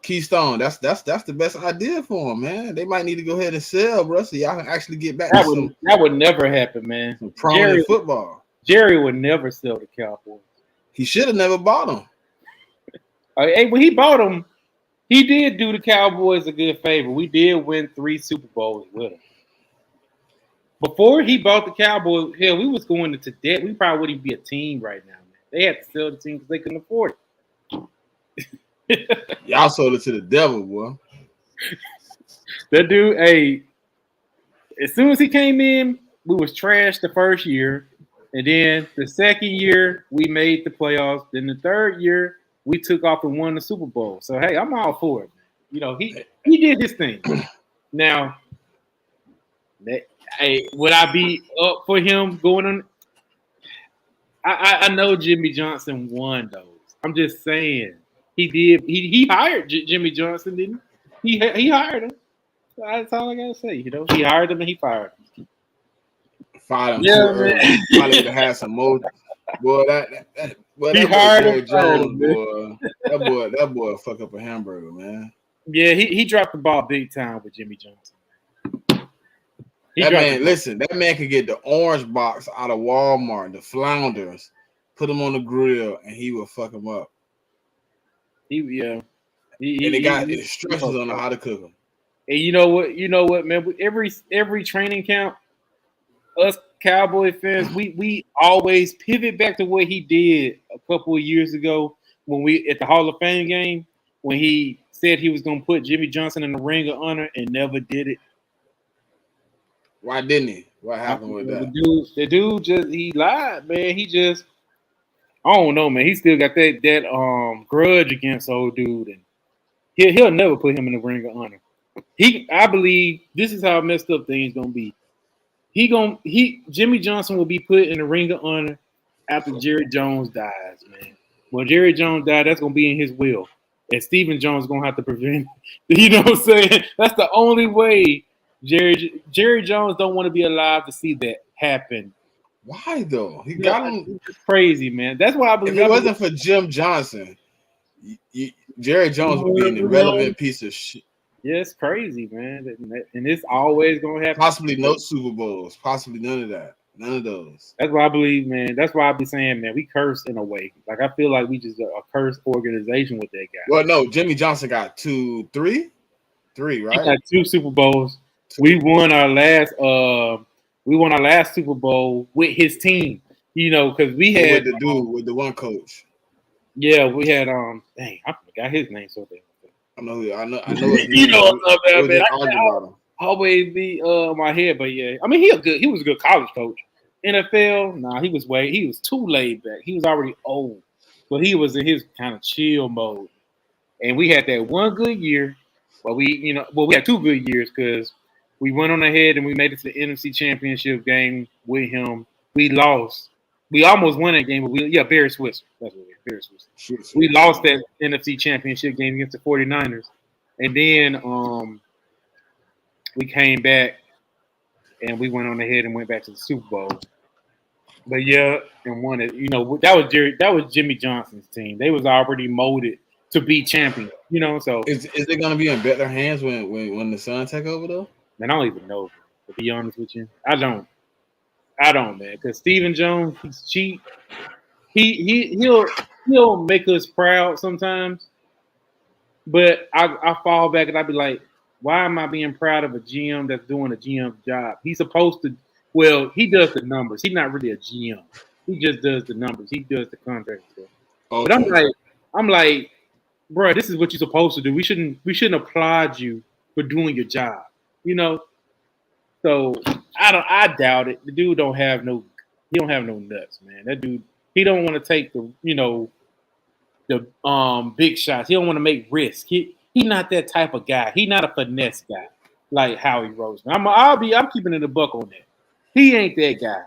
Keystone, that's the best idea for him, man. They might need to go ahead and sell, bro, so y'all can actually get back to that would never happen, man. Some prominent football. Jerry would never sell the Cowboys. He should have never bought them. Hey, when he bought them, he did do the Cowboys a good favor. We did win 3 Super Bowls with him. Before he bought the Cowboys, hell, we was going into debt. We probably wouldn't be a team right now, man. They had to sell the team because they couldn't afford it. Y'all sold it to the devil, boy. That dude, hey, as soon as he came in, we was trashed the first year. And then the second year, we made the playoffs. Then the third year, we took off and won the Super Bowl. So, hey, I'm all for it. He did his thing. Now, hey, would I be up for him going on? I know Jimmy Johnson won those. I'm just saying he did. He hired Jimmy Johnson, didn't he? He hired him. That's all I gotta say. He hired him and he fired him. Fired him. Yeah, man. Probably to have some more. Boy, he hired him. Jones, boy. That boy fuck up a hamburger, man. Yeah, he dropped the ball big time with Jimmy Johnson. That man could get the orange box out of Walmart, the flounders, put them on the grill, and he will fuck them up. They got instructions on how to cook them. And you know what, man? Every training camp, us Cowboy fans, we always pivot back to what he did a couple of years ago when we at the Hall of Fame game when he said he was going to put Jimmy Johnson in the Ring of Honor and never did it. Why didn't he? What happened with that? The dude he lied, man. I don't know, man. He still got that grudge against old dude, and he'll never put him in the Ring of Honor. I believe this is how messed up things gonna be. Jimmy Johnson will be put in the Ring of Honor after Jerry Jones dies, man. When Jerry Jones died, that's gonna be in his will, and Stephen Jones is gonna have to prevent. You know what I'm saying? That's the only way. Jerry Jones don't want to be alive to see that happen. Why though? He got him. It's crazy, man. That's why I believe. If it wasn't for Jim Johnson, Jerry Jones would be an irrelevant piece of shit. Yeah, it's crazy, man. And it's always gonna happen. Possibly no Super Bowls. Possibly none of that. None of those. That's why I believe, man. That's why I be saying, man, we cursed in a way. Like I feel like we just a cursed organization with that guy. Well, no, Jimmy Johnson got 3, right? He got 2 Super Bowls. We won our last Super Bowl with his team, because we had with the dude with the one coach. Yeah, we had dang, I forgot his name so damn. I know you know what's up, man. I always be my head, but yeah. I mean he was a good college coach. NFL, nah, he was too laid back. He was already old. But he was in his kind of chill mode. And we had that one good year, but we had 2 good years because we went on ahead and we made it to the NFC Championship game with him. We lost. We almost won that game, but Barry Switzer. That's what it is, Barry Switzer. We lost that NFC Championship game against the 49ers. And then we came back and we went on ahead and went back to the Super Bowl. But yeah, and won it. You know, that was Jimmy Johnson's team. They was already molded to be champions. You know, so Is it gonna be in better hands when the Suns take over though? man, I don't even know. To be honest with you, I don't, man. Because Stephen Jones, he's cheap. He'll make us proud sometimes. But I fall back and I be like, why am I being proud of a GM that's doing a GM job? He's supposed to. Well, he does the numbers. He's not really a GM. He just does the numbers. He does the contract stuff. Okay. But I'm like, bro, this is what you're supposed to do. We shouldn't applaud you for doing your job. You know. So I doubt it. The dude don't have no nuts, man. That dude, he don't want to take the big shots. He don't want to make risk. He not that type of guy. He not a finesse guy like Howie Roseman. I'm keeping it a buck on that. He ain't that guy.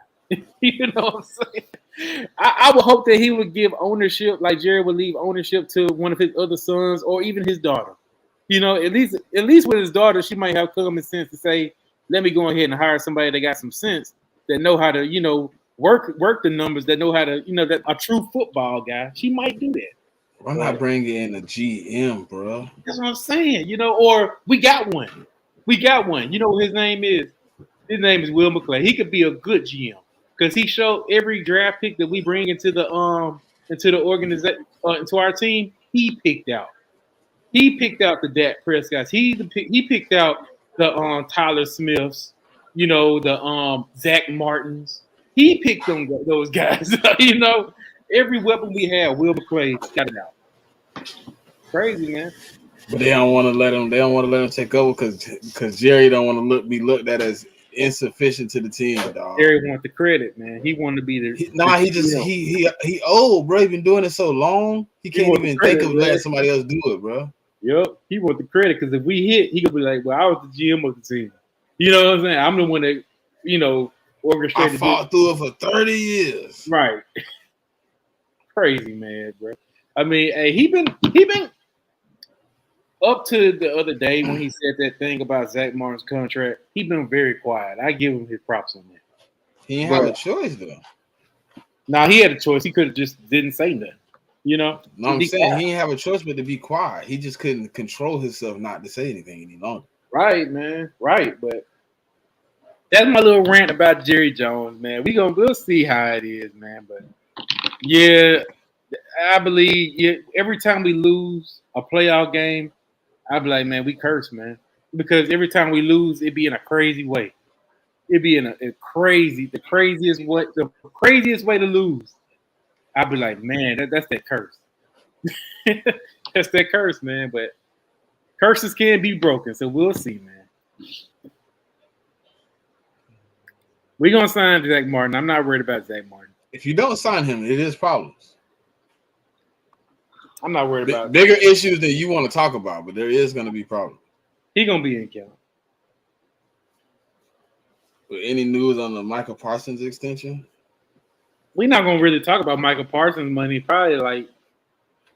You know what I'm saying? I would hope that he would give ownership, like Jerry would leave ownership to one of his other sons or even his daughter. You know, at least with his daughter, she might have common sense to say, let me go ahead and hire somebody that got some sense, that know how to, you know, work the numbers, that know how to, you know, that a true football guy. She might do that. I'm not bringing in a GM, bro. That's what I'm saying. You know, or we got one. You know what his name is? His name is Will McClay. He could be a good GM because he showed every draft pick that we bring into the organization, into our team. He picked out. He picked out the Dak Prescotts. He picked out the Tyler Smiths. You know, the Zach Martins. He picked those guys. You know, every weapon we have, Will McClay got it out. Crazy, man. But they don't want to let him. They don't want to let him take over because Jerry don't want to be looked at as insufficient to the team, dog. Jerry wants the credit, man. He wanted to be the. He old, bro. He been doing it so long. He can't even think of letting somebody else do it, bro. Yep, he wants the credit because if we hit, he could be like, "Well, I was the GM of the team." You know what I'm saying? I'm the one that, you know, orchestrated. I fought through it for 30 years. Right. Crazy, man, bro. I mean, hey, he been up to the other day when he said that thing about Zach Martin's contract. He been very quiet. I give him his props on that. He didn't have a choice though. Nah, he had a choice. He could have just didn't say nothing. You know? No, I'm saying he didn't have a choice but to be quiet. He just couldn't control himself not to say anything any longer. Right, man. Right, but that's my little rant about Jerry Jones, man. We'll see how it is, man. But yeah, I believe every time we lose a playoff game, I be like, man, we curse, man. Because every time we lose, it be in a crazy way. It be in the craziest way to lose. I'd be like, man, that's that curse. That's that curse, man. But curses can be broken, so we'll see, man. We're gonna sign Zach Martin. I'm not worried about Zach Martin. If you don't sign him, it is problems. I'm not worried about bigger issues that you want to talk about, but there is gonna be problems. He's gonna be in camp. With any news on the Michael Parsons extension? We're not gonna really talk about Michael Parsons' money. Probably, like,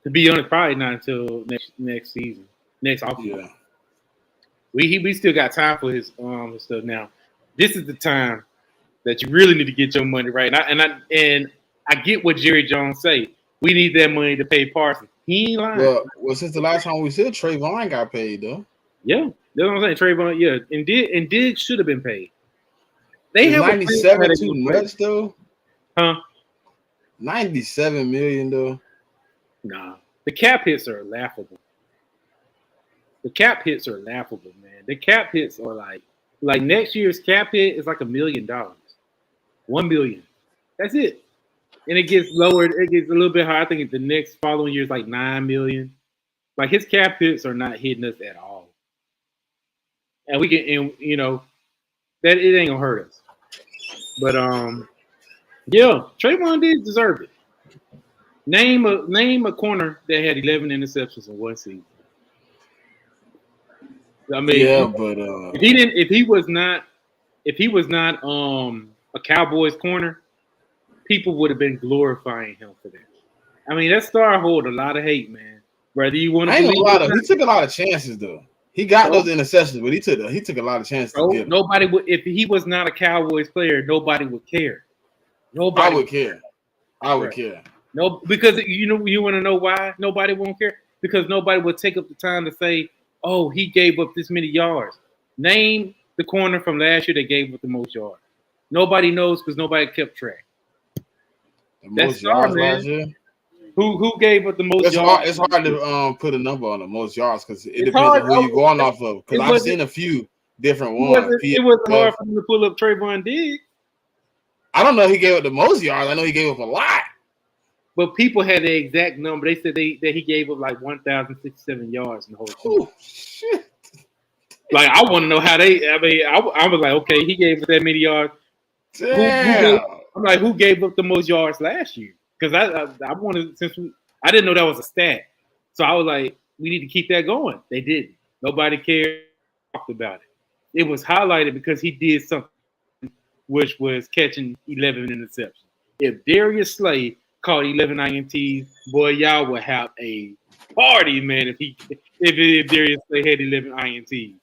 to be honest, probably not until next season, next offseason. Yeah. We still got time for his stuff now. This is the time that you really need to get your money right. And I get what Jerry Jones say. We need that money to pay Parsons. He ain't lying. Well, since the last time we said Trayvon got paid though. Yeah, that's what I'm saying. Trayvon, yeah, and Diggs should have been paid. They have 97 too much though. Huh? 97 million though. Nah, the cap hits are laughable. The cap hits are laughable, man. The cap hits are like next year's cap hit is like $1 million, 1 million. That's it, and it gets lowered. It gets a little bit higher. I think the next following year is like 9 million. Like his cap hits are not hitting us at all, and we can, and you know, that it ain't gonna hurt us. But yeah, Trayvon did deserve it. Name a corner that had 11 interceptions in one season. I mean, yeah, but if he was not a Cowboys corner, people would have been glorifying him for that. I mean, that star hold a lot of hate, man. Whether you want to, he took a lot of chances though. He got those interceptions, but he took a lot of chances. Nobody would, if he was not a Cowboys player, nobody would care. Nobody would care. I would Right. care. No, because you want to know why nobody won't care? Because nobody will take up the time to say, "Oh, he gave up this many yards." Name the corner from last year that gave up the most yards. Nobody knows because nobody kept track. The That's most yards man. last year. Who gave up the most It's yards? hard. It's hard to put a number on the most yards because it It's depends hard. on who you're going off of. It Because I've wasn't- seen a few different It ones. wasn't hard for him to pull up Trayvon Diggs, I don't know if he gave up the most yards. I know he gave up a lot. but people had the exact number. They said that he gave up like 1,067 yards in the whole season. Oh shit! Like I want to know how they. I mean, I was like, okay, he gave up that many yards. Damn. I'm like, who gave up the most yards last year? Because I wanted I didn't know that was a stat, so I was like, we need to keep that going. They didn't. Nobody cared. Talked about it. It was highlighted because he did something, which was catching 11 interceptions. If Darius Slay caught 11 INTs, boy, y'all would have a party, man. If Darius Slay had 11 INTs,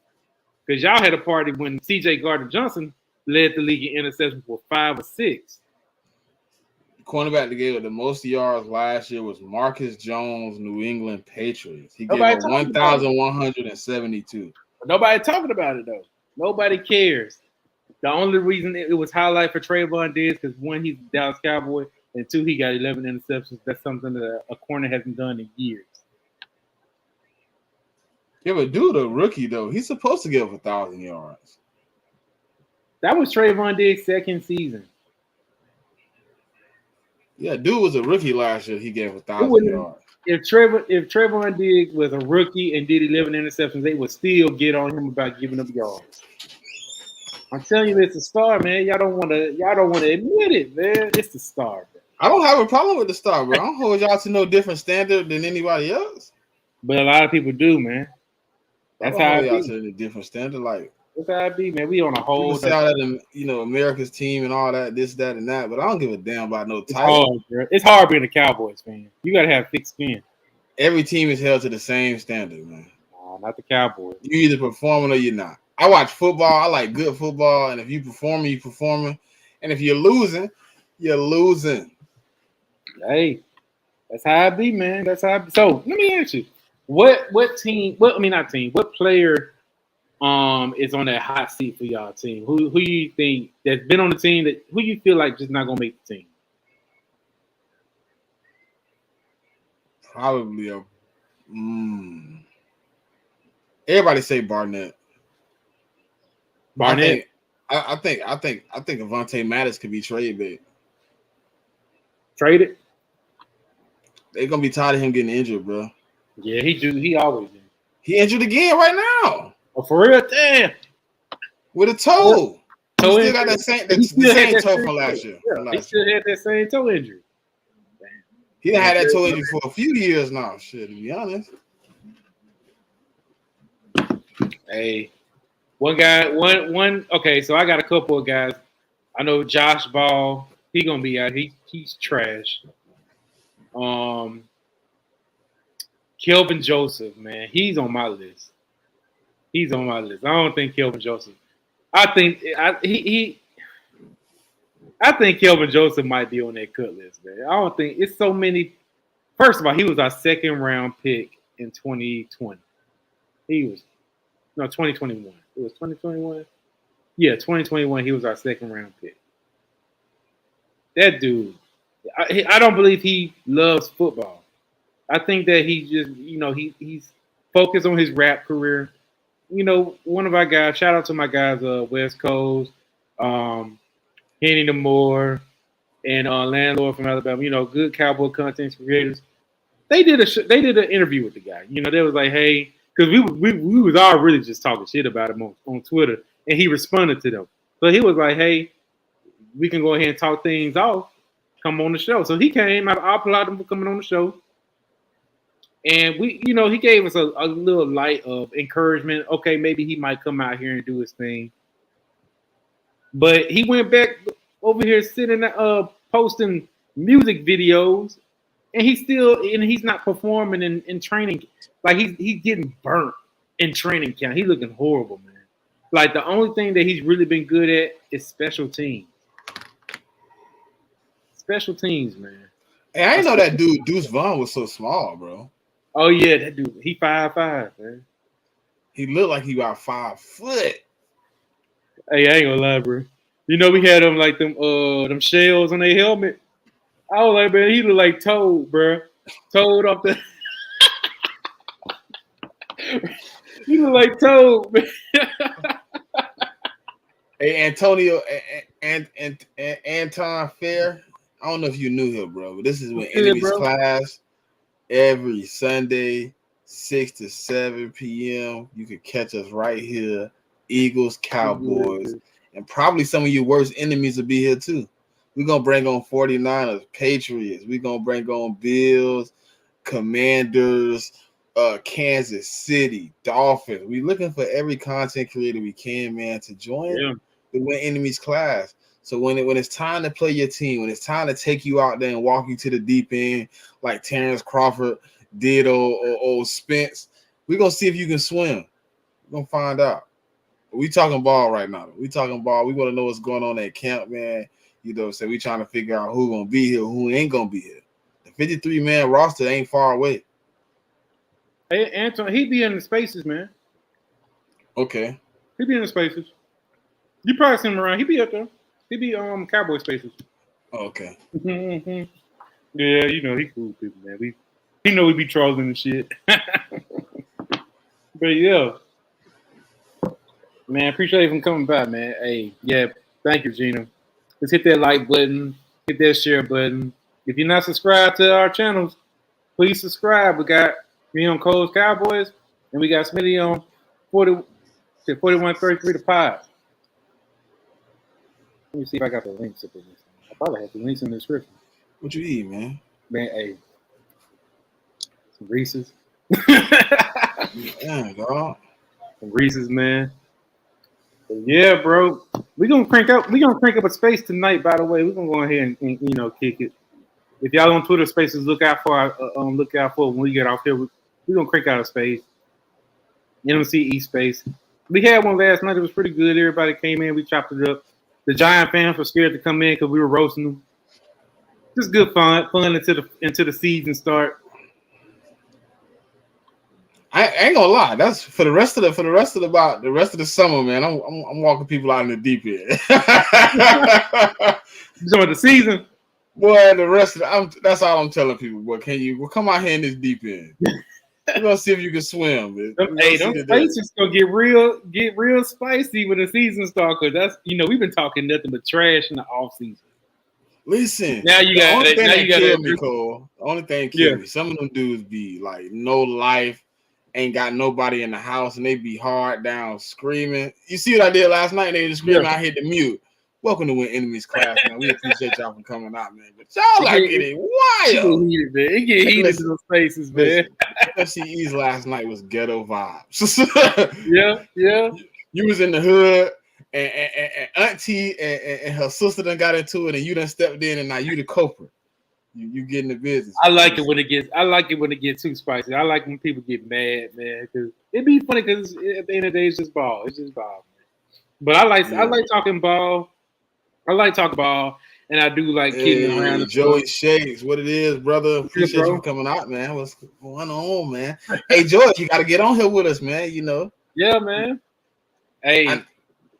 because y'all had a party when C.J. Gardner-Johnson led the league in interceptions for 5 or 6. Cornerback that gave up the most yards last year was Marcus Jones, New England Patriots. He gave Nobody up talking about it. 1,172. But nobody talking about it though. Nobody cares. The only reason it was highlight for Trayvon Diggs because one, he's a Dallas Cowboy, and two, he got 11 interceptions. That's something that a corner hasn't done in years. Yeah, but dude, a rookie though, he's supposed to give up 1,000 yards. That was Trayvon Diggs' second season. Yeah, dude was a rookie last year. He gave 1,000 wouldn't- yards. If Trayvon Diggs was a rookie and did 11 interceptions, they would still get on him about giving up yards. I'm telling you, it's a star, man. Y'all don't want to admit it, man. It's the star, bro. I don't have a problem with the star, bro. I don't hold y'all to no different standard than anybody else. But a lot of people do, man. I That's don't how hold it y'all be. to a different standard. Like That's how it be, man. We on a whole. people say all that, America's team and all that, this, that, and that. But I don't give a damn about no It's title. hard, bro. It's hard being a Cowboys fan. You gotta have thick skin. Every team is held to the same standard, man. Not the Cowboys. You either performing or you're not. I watch football. I like good football, and if you performing, you performing, and if you're losing, you're losing. Hey, that's how it be, man. That's how. So let me ask you, what team? What player is on that hot seat for y'all team? Who you think that's been on the team that who you feel like just not gonna make the team? Probably a. Everybody say Barnett. Barnett. I think Avonte Maddox could be trade bait. Traded? They're gonna be tired of him getting injured, bro. Yeah, he do. He always do. He injured again right now Oh, for real? Damn. with a toe. He Toe still injury. got that same, He still had that toe same from last toe. year. Yeah, he still had that same toe injury. He done had that toe injury for a few years now. Shit, to be honest. Hey, one guy, one. Okay, so I got a couple of guys. I know Josh Ball. He gonna be out. He's trash. Kelvin Joseph, man, he's on my list. I don't think Kelvin Joseph. I think Kelvin Joseph might be on that cut list, man. I don't think it's so many. First of all, he was our second round pick in 2020. 2021. It was 2021. Yeah, 2021. He was our second round pick. That dude, I don't believe he loves football. I think that he just, he's focused on his rap career. One of our guys, shout out to my guys, West Coast, Henny the Moore, and Landlord from Alabama. Good Cowboy content creators. They did an interview with the guy. They was like, hey, because we was all really just talking shit about him on Twitter, and he responded to them. So he was like, hey, we can go ahead and talk things off. Come on the show. So he came. I applaud him for coming on the show. And he gave us a little light of encouragement. Okay, maybe he might come out here and do his thing. But he went back over here sitting posting music videos, and he's not performing in training. Like he's getting burnt in training camp. He's looking horrible, man. Like the only thing that he's really been good at is special teams. Special teams, man. Hey, I didn't know that dude Deuce Vaughn was so small, bro. Oh yeah, that dude. He 5'5", man. He looked like he about 5 foot. Hey, I ain't gonna lie, bro. You know we had them like them shells on their helmet. I was like, man, he look like Toad, bro. Toad off the. He look like Toad, man. Hey, Antonio and Anton Fair. I don't know if you knew him, bro, but this is when Enemies Class every Sunday, 6 to 7 p.m. You can catch us right here, Eagles, Cowboys, and probably some of your worst enemies will be here too. We're gonna bring on 49ers, Patriots. We're gonna bring on Bills, Commanders, Kansas City, Dolphins. We're looking for every content creator we can, man, to join the Win Enemies Class. So when it's time to play your team, when it's time to take you out there and walk you to the deep end, like Terrence Crawford did or Spence, we're gonna see if you can swim. We're gonna find out. We talking ball right now. We talking ball. We want to know what's going on at camp, man. You know, so we trying to figure out who gonna be here, who ain't gonna be here. The 53-man roster ain't far away. Hey, Anton, he be in the spaces, man. Okay. He be in the spaces. You probably seen him around. He be up there. He be Cowboy spaces. Okay. Yeah, you know he cool people, man. He know we be trolling and shit. But yeah, man, appreciate him coming by, man. Hey, yeah, thank you, Gina. Let's hit that like button, hit that share button. If you're not subscribed to our channels, please subscribe. We got me on Cole's Cowboys, and we got Smitty on 4133 the pod. Let me see if I got the links up in this. I probably have the links in the description. What you eat, man? Man, hey, some Reese's. Yeah, dog. Some Reese's, man. But yeah, bro. We're gonna crank up a space tonight, by the way. We're gonna go ahead and you know, kick it. If y'all on Twitter Spaces, look out for when we get off here. We're gonna crank out a space. NMC East space. We had one last night. It was pretty good. Everybody came in. We chopped it up. The Giant fans were scared to come in because we were roasting them. Just good fun into the season start. I ain't gonna lie. That's for the rest of the summer, man. I'm walking people out in the deep end. So the season, boy, that's all I'm telling people. Boy, come out here in this deep end. We're gonna see if you can swim, man. Hey, them spaces gonna get real spicy when the season starts, because that's, you know, we've been talking nothing but trash in the off season. Listen, now you got the only thing that killed me, Cole. The only thing killed me. Some of them dudes be like no life, ain't got nobody in the house, and they be hard down screaming. You see what I did last night? They just screaming. I hit the mute. Welcome to Win Enemies Class, man. We appreciate y'all for coming out, man. But y'all like it wild. It get heated in those spaces, man. NFC East last night was ghetto vibes. Yeah. You was in the hood, and Auntie and her sister done got into it, and you done stepped in, and now you the culprit. You get in the business. I like it when it gets too spicy. I like when people get mad, man, because it'd be funny. Because at the end of the day, it's just ball. It's just ball, man. But I like talking ball. I like talking ball, and I do like kidding around. The Joey Shakes, what it is, brother? Appreciate you coming out, man. What's going on, man? Hey, George, you got to get on here with us, man. You know. Yeah, man. Hey,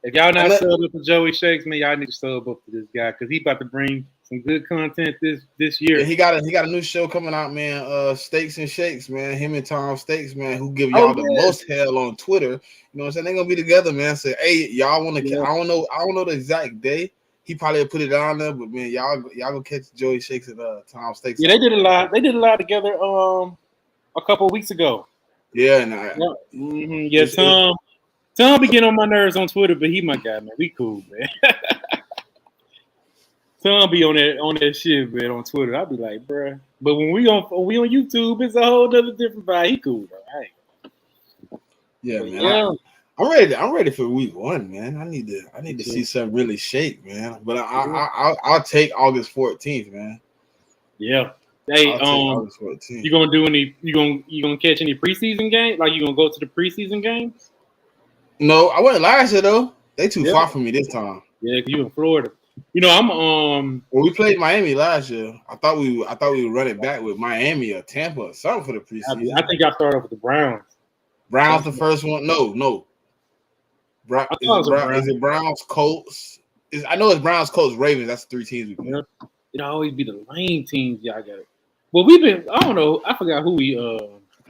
if y'all not subbed up for Joey Shakes, man, y'all need to sub up for this guy, because he about to bring some good content this year. Yeah, he got a new show coming out, man. Steaks and Shakes, man. Him and Tom Steaks, man, who give y'all the most hell on Twitter. You know what I'm saying? They're gonna be together, man. Say, hey, y'all want to? Yeah. I don't know the exact day. He probably put it on there, but man, y'all go catch Joey Shakes and Tom Steaks. Yeah, they did a lot. They did a lot together. A couple of weeks ago. Yeah, and Tom be getting on my nerves on Twitter, but he my guy, man. We cool, man. Tom be on that shit, man, on Twitter. I'll be like, bruh. But when we on YouTube, it's a whole other different vibe. He cool, bro. Right? Yeah, man. Yeah. I'm ready for week 1, man. I need to see something really shake, man. But I'll take August 14th, man. Yeah. Hey, August 14th. You gonna do any? You gonna catch any preseason game? Like, you gonna go to the preseason games? No, I went last year though. They too far from me this time. Yeah, 'cause you in Florida. You know, I'm When we played Miami last year, I thought we would run it back with Miami or Tampa or something for the preseason. I think I started off with the Browns. Browns the first one. No. Is it Browns, Colts? I know it's Browns, Colts, Ravens. That's the 3 teams we play. Yeah. It always be the lame teams y'all got it. Well, we've been, I don't know, I forgot who we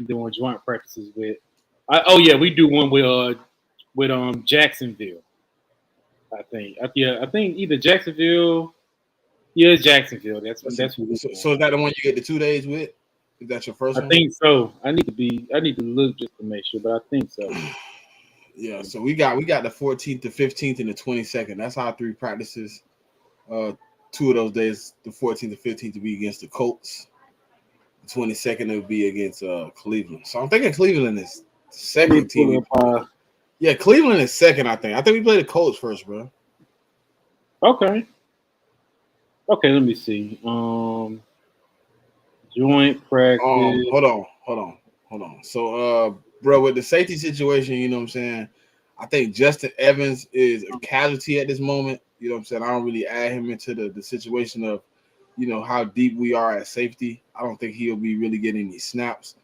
doing joint practices with. We do one with Jacksonville. I think either Jacksonville. Yeah, it's Jacksonville. That's what. So is that the one you get the 2 days with? Is that your first one? I think so. I need to look just to make sure, but I think so. Yeah, so we got the 14th, the 15th, and the 22nd. That's our 3 practices. 2 of those days, the 14th and 15th, to be against the Colts. The 22nd would be against Cleveland. So I'm thinking Cleveland is second team. Yeah, Cleveland is second, I think. I think we play the Colts first, bro. Okay, let me see. Joint practice. Hold on. So, bro, with the safety situation, you know what I'm saying? I think Justin Evans is a casualty at this moment. You know what I'm saying? I don't really add him into the situation of, you know, how deep we are at safety. I don't think he'll be really getting any snaps.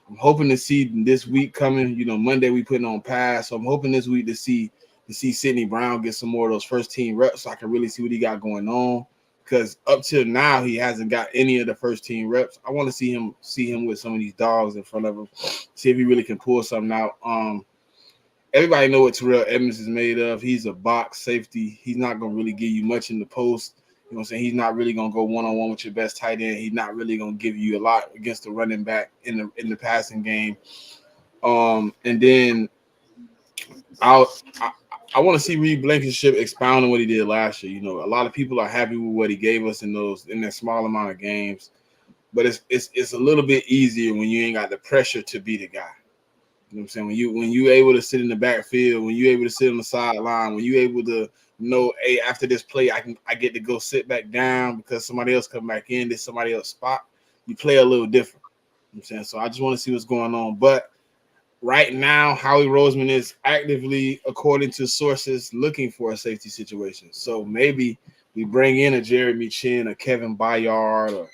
I'm hoping to see this week coming. You know, Monday we putting on pass. So I'm hoping this week to see Sidney Brown get some more of those first team reps so I can really see what he got going on. Because up till now he hasn't got any of the first team reps. I want to see him with some of these dogs in front of him, see if he really can pull something out. Everybody know what Terrell Edmonds is made of. He's a box safety. He's not going to really give you much in the post. You know what I'm saying? He's not really going to go one-on-one with your best tight end. He's not really going to give you a lot against the running back in the passing game. And then I want to see Reed Blankenship expound on what he did last year. You know, a lot of people are happy with what he gave us in that small amount of games. But it's a little bit easier when you ain't got the pressure to be the guy. You know what I'm saying? When you able to sit in the backfield, when you able to sit on the sideline, when you able to know, hey, after this play, I get to go sit back down because somebody else come back in, this somebody else spot. You play a little different. You know what I'm saying? So I just want to see what's going on. But right now, Howie Roseman is actively, according to sources, looking for a safety situation. So maybe we bring in a Jeremy Chin, a Kevin Bayard, or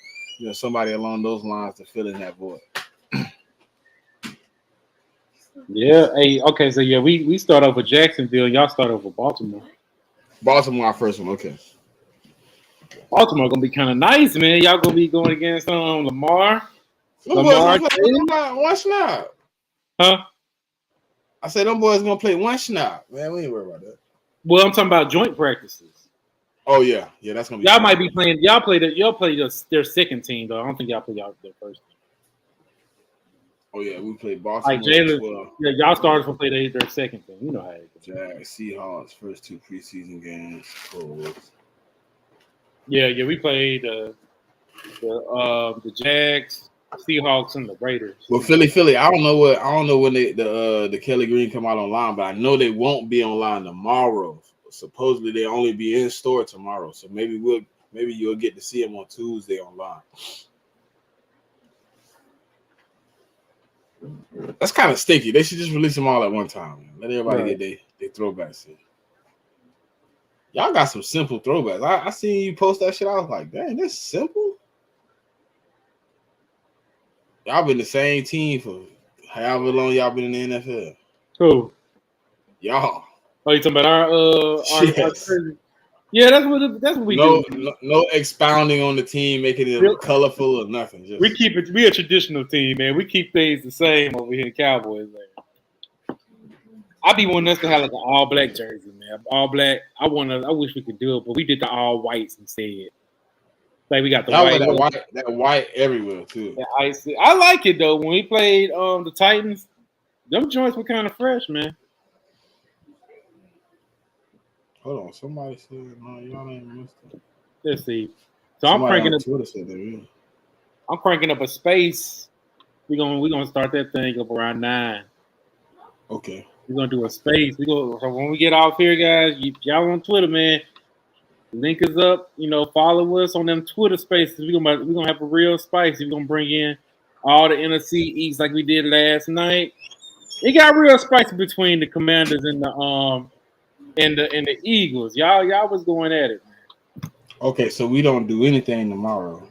somebody along those lines to fill in that void. Yeah. Hey. Okay. So yeah, we start off with Jacksonville. Y'all start off with Baltimore. Baltimore, our first one. Okay. Baltimore gonna be kind of nice, man. Y'all gonna be going against Lamar. Lamar. One snap. Huh? I said them boys gonna play one snap, man. We ain't worried about that. Well, I'm talking about joint practices. Oh yeah, that's gonna be. Y'all might be playing. Y'all play their second team though. I don't think y'all play their first team. Oh yeah, we played Baltimore. Like Jalen, yeah, y'all starters will play their second team. You know how it goes. Jags, Seahawks, first 2 preseason games. Yeah, we played the Jags, Seahawks, and the Raiders. Well, Philly. I don't know when the Kelly Green come out online, but I know they won't be online tomorrow. Supposedly they only be in store tomorrow, so maybe you'll get to see them on Tuesday online. That's kind of stinky. They should just release them all at one time. Man. Let everybody get their throwbacks in. Y'all got some simple throwbacks. I seen you post that shit. I was like, dang, this simple. Y'all been the same team for however long y'all been in the NFL. Who? Y'all. Oh, you talking about our yes. Yeah, that's what we do. No expounding on the team, making it colorful or nothing. Just. We a traditional team, man. We keep things the same over here in Cowboys. Man. I be wanting us to have like an all black jersey, man. All black. I wish we could do it, but we did the all whites instead. Like we got the that white everywhere too. Yeah, I like it though. When we played the Titans, them joints were kind of fresh, man. Hold on, somebody said no, y'all ain't missed it. Let's see. So I'm cranking up a space. We're gonna start that thing up around 9. Okay. We're gonna do a space. So when we get off here, guys, y'all on Twitter, man. Link is up. Follow us on them Twitter spaces. We're gonna have a real spicy. We're gonna bring in all the NFC East like we did last night. It got real spicy between the Commanders and and the Eagles. Y'all was going at it, man. Okay, so we don't do anything tomorrow.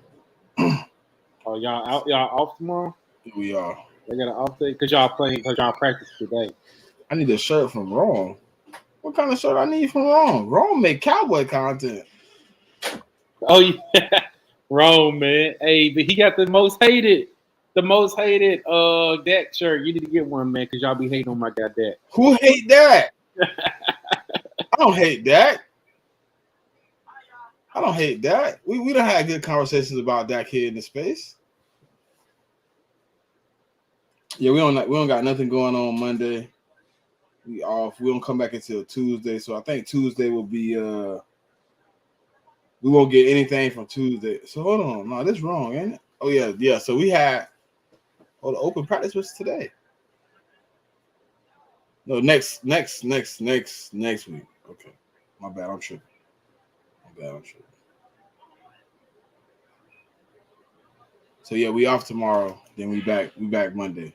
Oh, y'all off tomorrow? We are. They got an off day because y'all practice today. I need a shirt from Rome. What kind of shirt I need from Rome? Rome make cowboy content. Oh yeah, Rome, man. Hey, but he got the most hated Dak shirt. You need to get one, man, because y'all be hating on my guy Dak. Who hate that? I don't hate that. I don't hate that. We done had good conversations about Dak here in the space. Yeah, we don't got nothing going on Monday. We off. We don't come back until Tuesday. So I think Tuesday will be we won't get anything from Tuesday. So hold on. No, this wrong, ain't it? Oh yeah. So we had the open practice was today. No, next week. Okay. My bad, I'm tripping. So yeah, we off tomorrow. Then we back Monday.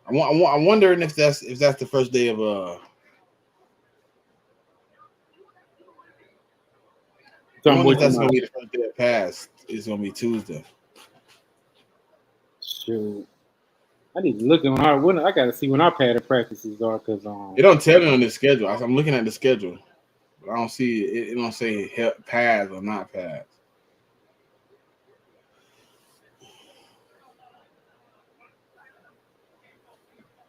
I'm wondering if that's the first day of I wonder if that's gonna be the first day of pass. It's gonna be Tuesday. Shoot. I need to look on I gotta see when our padded practices are because it don't tell me on the schedule. I'm looking at the schedule, but I don't see it. It don't say pass or not pass.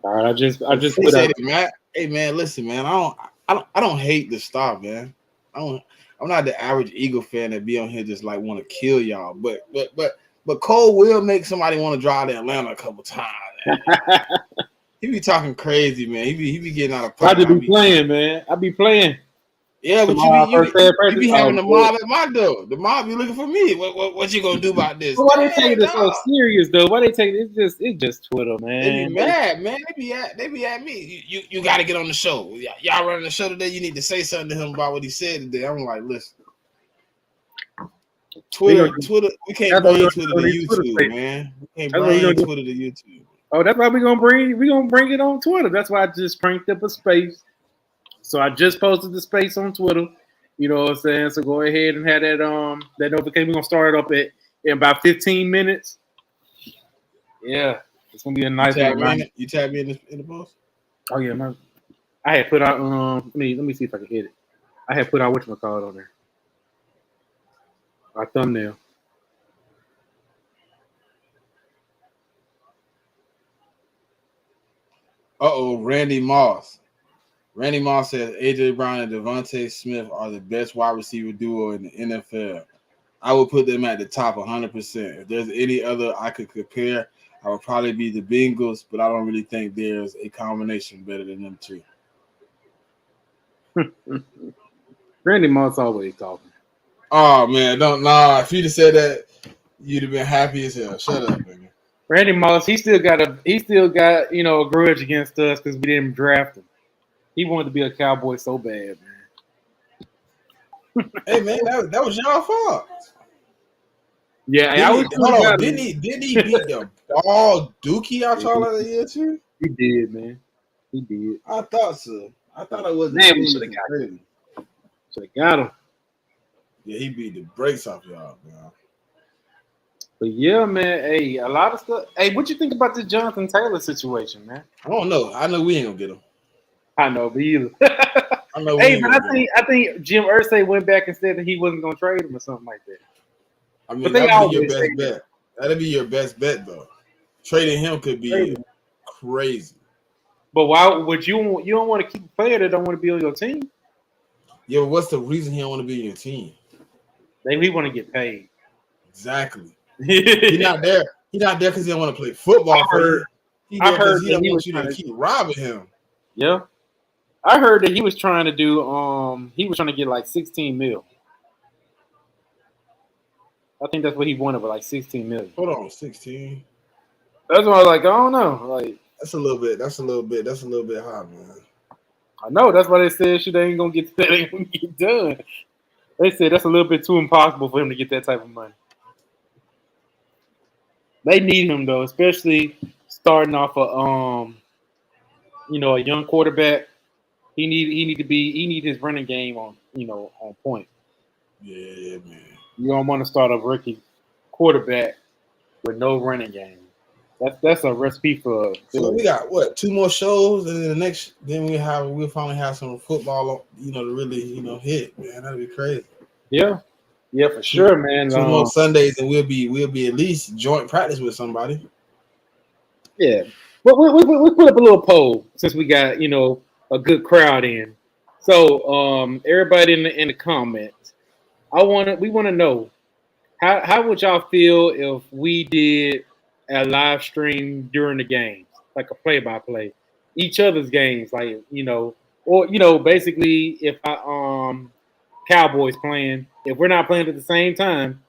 All right, I just put out. Matt, hey man, listen, man. I don't hate the stop, man. I'm not the average Eagle fan that be on here just like want to kill y'all, but Cole will make somebody want to drive to Atlanta a couple times. He be talking crazy, man. He be getting out of pocket. I be playing, man. I be playing. Yeah, but you be having the mob at my door. The mob be looking for me. What you gonna do about this? Well, why they take this so serious though? Why they take it? It's just Twitter, man. They be mad, man. They be at me. You got to get on the show. Y'all running the show today. You need to say something to him about what he said today. I'm like, listen. Twitter. We can't bring Twitter to YouTube, man. We can't bring Twitter to YouTube. Oh, that's why we're gonna bring it on Twitter. That's why I just cranked up a space. So I just posted the space on Twitter. You know what I'm saying? So go ahead and have that that notification. We're gonna start it up in about 15 minutes. Yeah, it's gonna be a nice one. You tag me in the post? Oh yeah, man. I had put out let me see if I can hit it. I had put out whatchamacallit on there. Our thumbnail. Randy Moss. Randy Moss says AJ Brown and Devontae Smith are the best wide receiver duo in the NFL. I would put them at the top 100%. If there's any other I could compare, I would probably be the Bengals, but I don't really think there's a combination better than them two. Randy Moss always talking. Oh man, if you'd have said that, you'd have been happy as hell. Shut up, nigga. Randy Moss, he still got a grudge against us because we didn't draft him. He wanted to be a Cowboy so bad, man. Hey man, that was y'all fault. Yeah, didn't he beat the dog Dookie out y'all of the year too? He did, man. He did. I thought so. I thought I wasn't. Man, we should have got him. Should have got him. Yeah, he beat the brakes off y'all, man. But yeah, man. Hey, a lot of stuff. Hey, what you think about this Jonathan Taylor situation, man? I don't know. I know we ain't gonna get him. I know, but either. I know. Hey, but I think Jim Irsay went back and said that he wasn't gonna trade him or something like that. I mean, that'd be your best bet. That'd be your best bet, though. Trading him could be crazy. But why would you don't want to keep a player that don't want to be on your team? Yeah, but what's the reason he don't want to be on your team? He want to get paid. Exactly. He's not there. He's not there because he don't want to play football. I heard he don't want you to keep robbing him. Yeah. I heard that he was trying to do he was trying to get like 16 mil. I think that's what he wanted, like 16 million. Hold on, 16. That's why I was like, I don't know. Like that's a little bit high, man. I know, that's why they said shit ain't gonna get done. They said that's a little bit too impossible for him to get that type of money. They need him though, especially starting off a young quarterback. He need his running game on on point. Yeah, man. You don't want to start a rookie quarterback with no running game. That's a recipe for. So we got what 2 more shows, and then we'll finally have some football, to really hit, man. That'd be crazy. Yeah, for sure, man. 2 more Sundays, and we'll be at least joint practice with somebody. Yeah, but we put up a little poll since we got a good crowd in. So everybody in the comments, we want to know how would y'all feel if we did a live stream during the games, like a play-by-play, each other's games, like or basically if Cowboys playing, if we're not playing at the same time,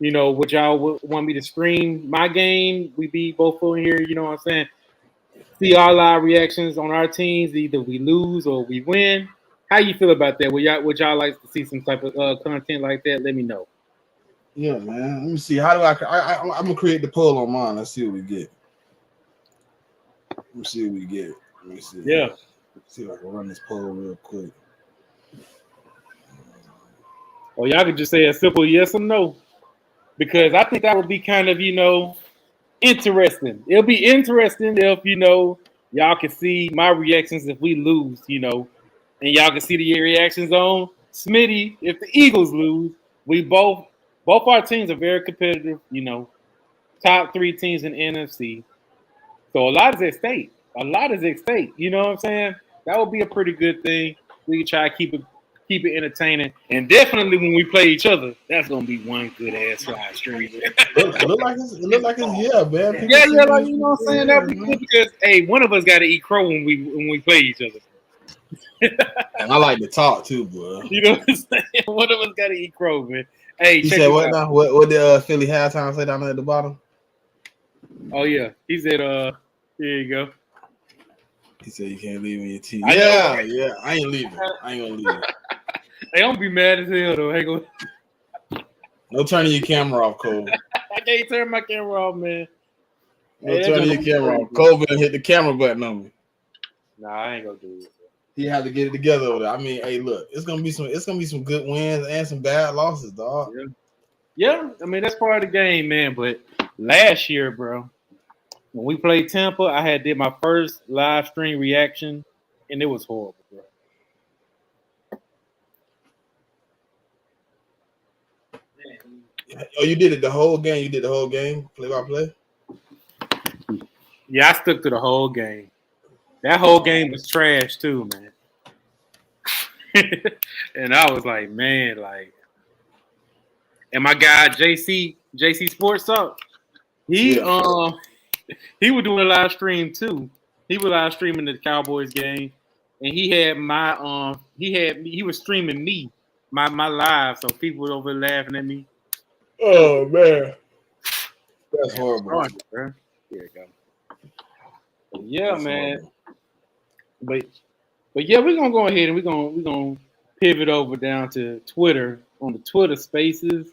would y'all want me to stream my game? We be both on here, you know what I'm saying? See our live reactions on our teams, either we lose or we win. How you feel about that? Would y'all like to see some type of content like that? Let me know. Yeah, man. Let me see. How do I'm gonna create the poll on mine. Let's see what we get. Let me see. Yeah. Let's see if I can run this poll real quick. Or y'all could just say a simple yes or no. Because I think that would be kind of, interesting. It'll be interesting if, y'all can see my reactions if we lose, and y'all can see the reactions on Smitty if the Eagles lose. We both our teams are very competitive, top 3 teams in the NFC. So a lot is at stake. You know what I'm saying? That would be a pretty good thing. We can try to keep it entertaining. And definitely when we play each other, that's gonna be one good ass live stream. It look like it's yeah, man. Like you know what I'm saying? That'd be good because one of us gotta eat crow when we play each other. And I like to talk too, bro. You know what I'm saying? One of us gotta eat crow, man. Hey, he said what now? What did Philly halftime say down there at the bottom? Oh yeah, he said, "Here you go." He said you can't leave in your team. Yeah, I ain't leaving. I ain't gonna leave. Hey, don't be mad as hell though. Hey, go. No turning your camera off, Cole. I can't turn my camera off, man. No turning your camera off. Cole gonna hit the camera button on me. Nah, I ain't gonna do it. He had to get it together over there. I mean, hey, look, it's gonna be some good wins and some bad losses, dog. Yeah. I mean that's part of the game, man. But last year, bro, when we played Tampa, I did my first live stream reaction, and it was horrible, bro. Oh, you did it the whole game? You did the whole game, play by play? Yeah, I stuck to the whole game. That whole game was trash too, man. And I was like, man, and my guy JC Sports Up, he was doing a live stream too. He was live streaming the Cowboys game, and he had he was streaming me, my live, so people were over laughing at me. Oh man, that's horrible. Here you go. Yeah, that's man. Horrible. But yeah, we're gonna go ahead and we're gonna pivot over down to Twitter on the Twitter Spaces.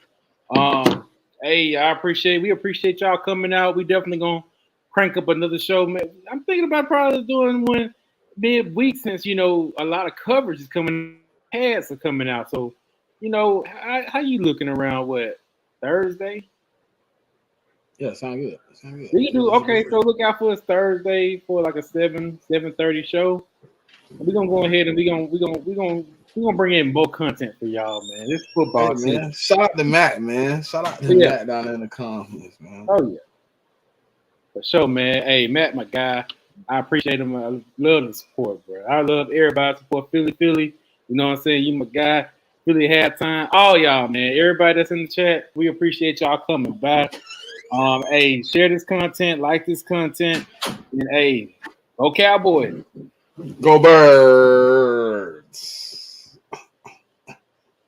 Hey, we appreciate y'all coming out. We definitely gonna crank up another show, man. I'm thinking about probably doing one midweek since a lot of coverage is coming, ads are coming out. So, how you looking around? What, Thursday? Yeah, sound good. We can do okay. So look out for us Thursday for like a 7:30 show. We're gonna go ahead and we're gonna bring in more content for y'all, man. This football man. Shout out to Matt, man. Shout out to Matt down there in the comments, man. Oh yeah, for sure, man. Hey, Matt, my guy. I appreciate him. I love the support, bro. I love everybody support Philly. You know what I'm saying? You my guy. Philly halftime. All y'all, man. Everybody that's in the chat, we appreciate y'all coming by. Hey, share this content, like this content, and hey, go Cowboys. Go Birds.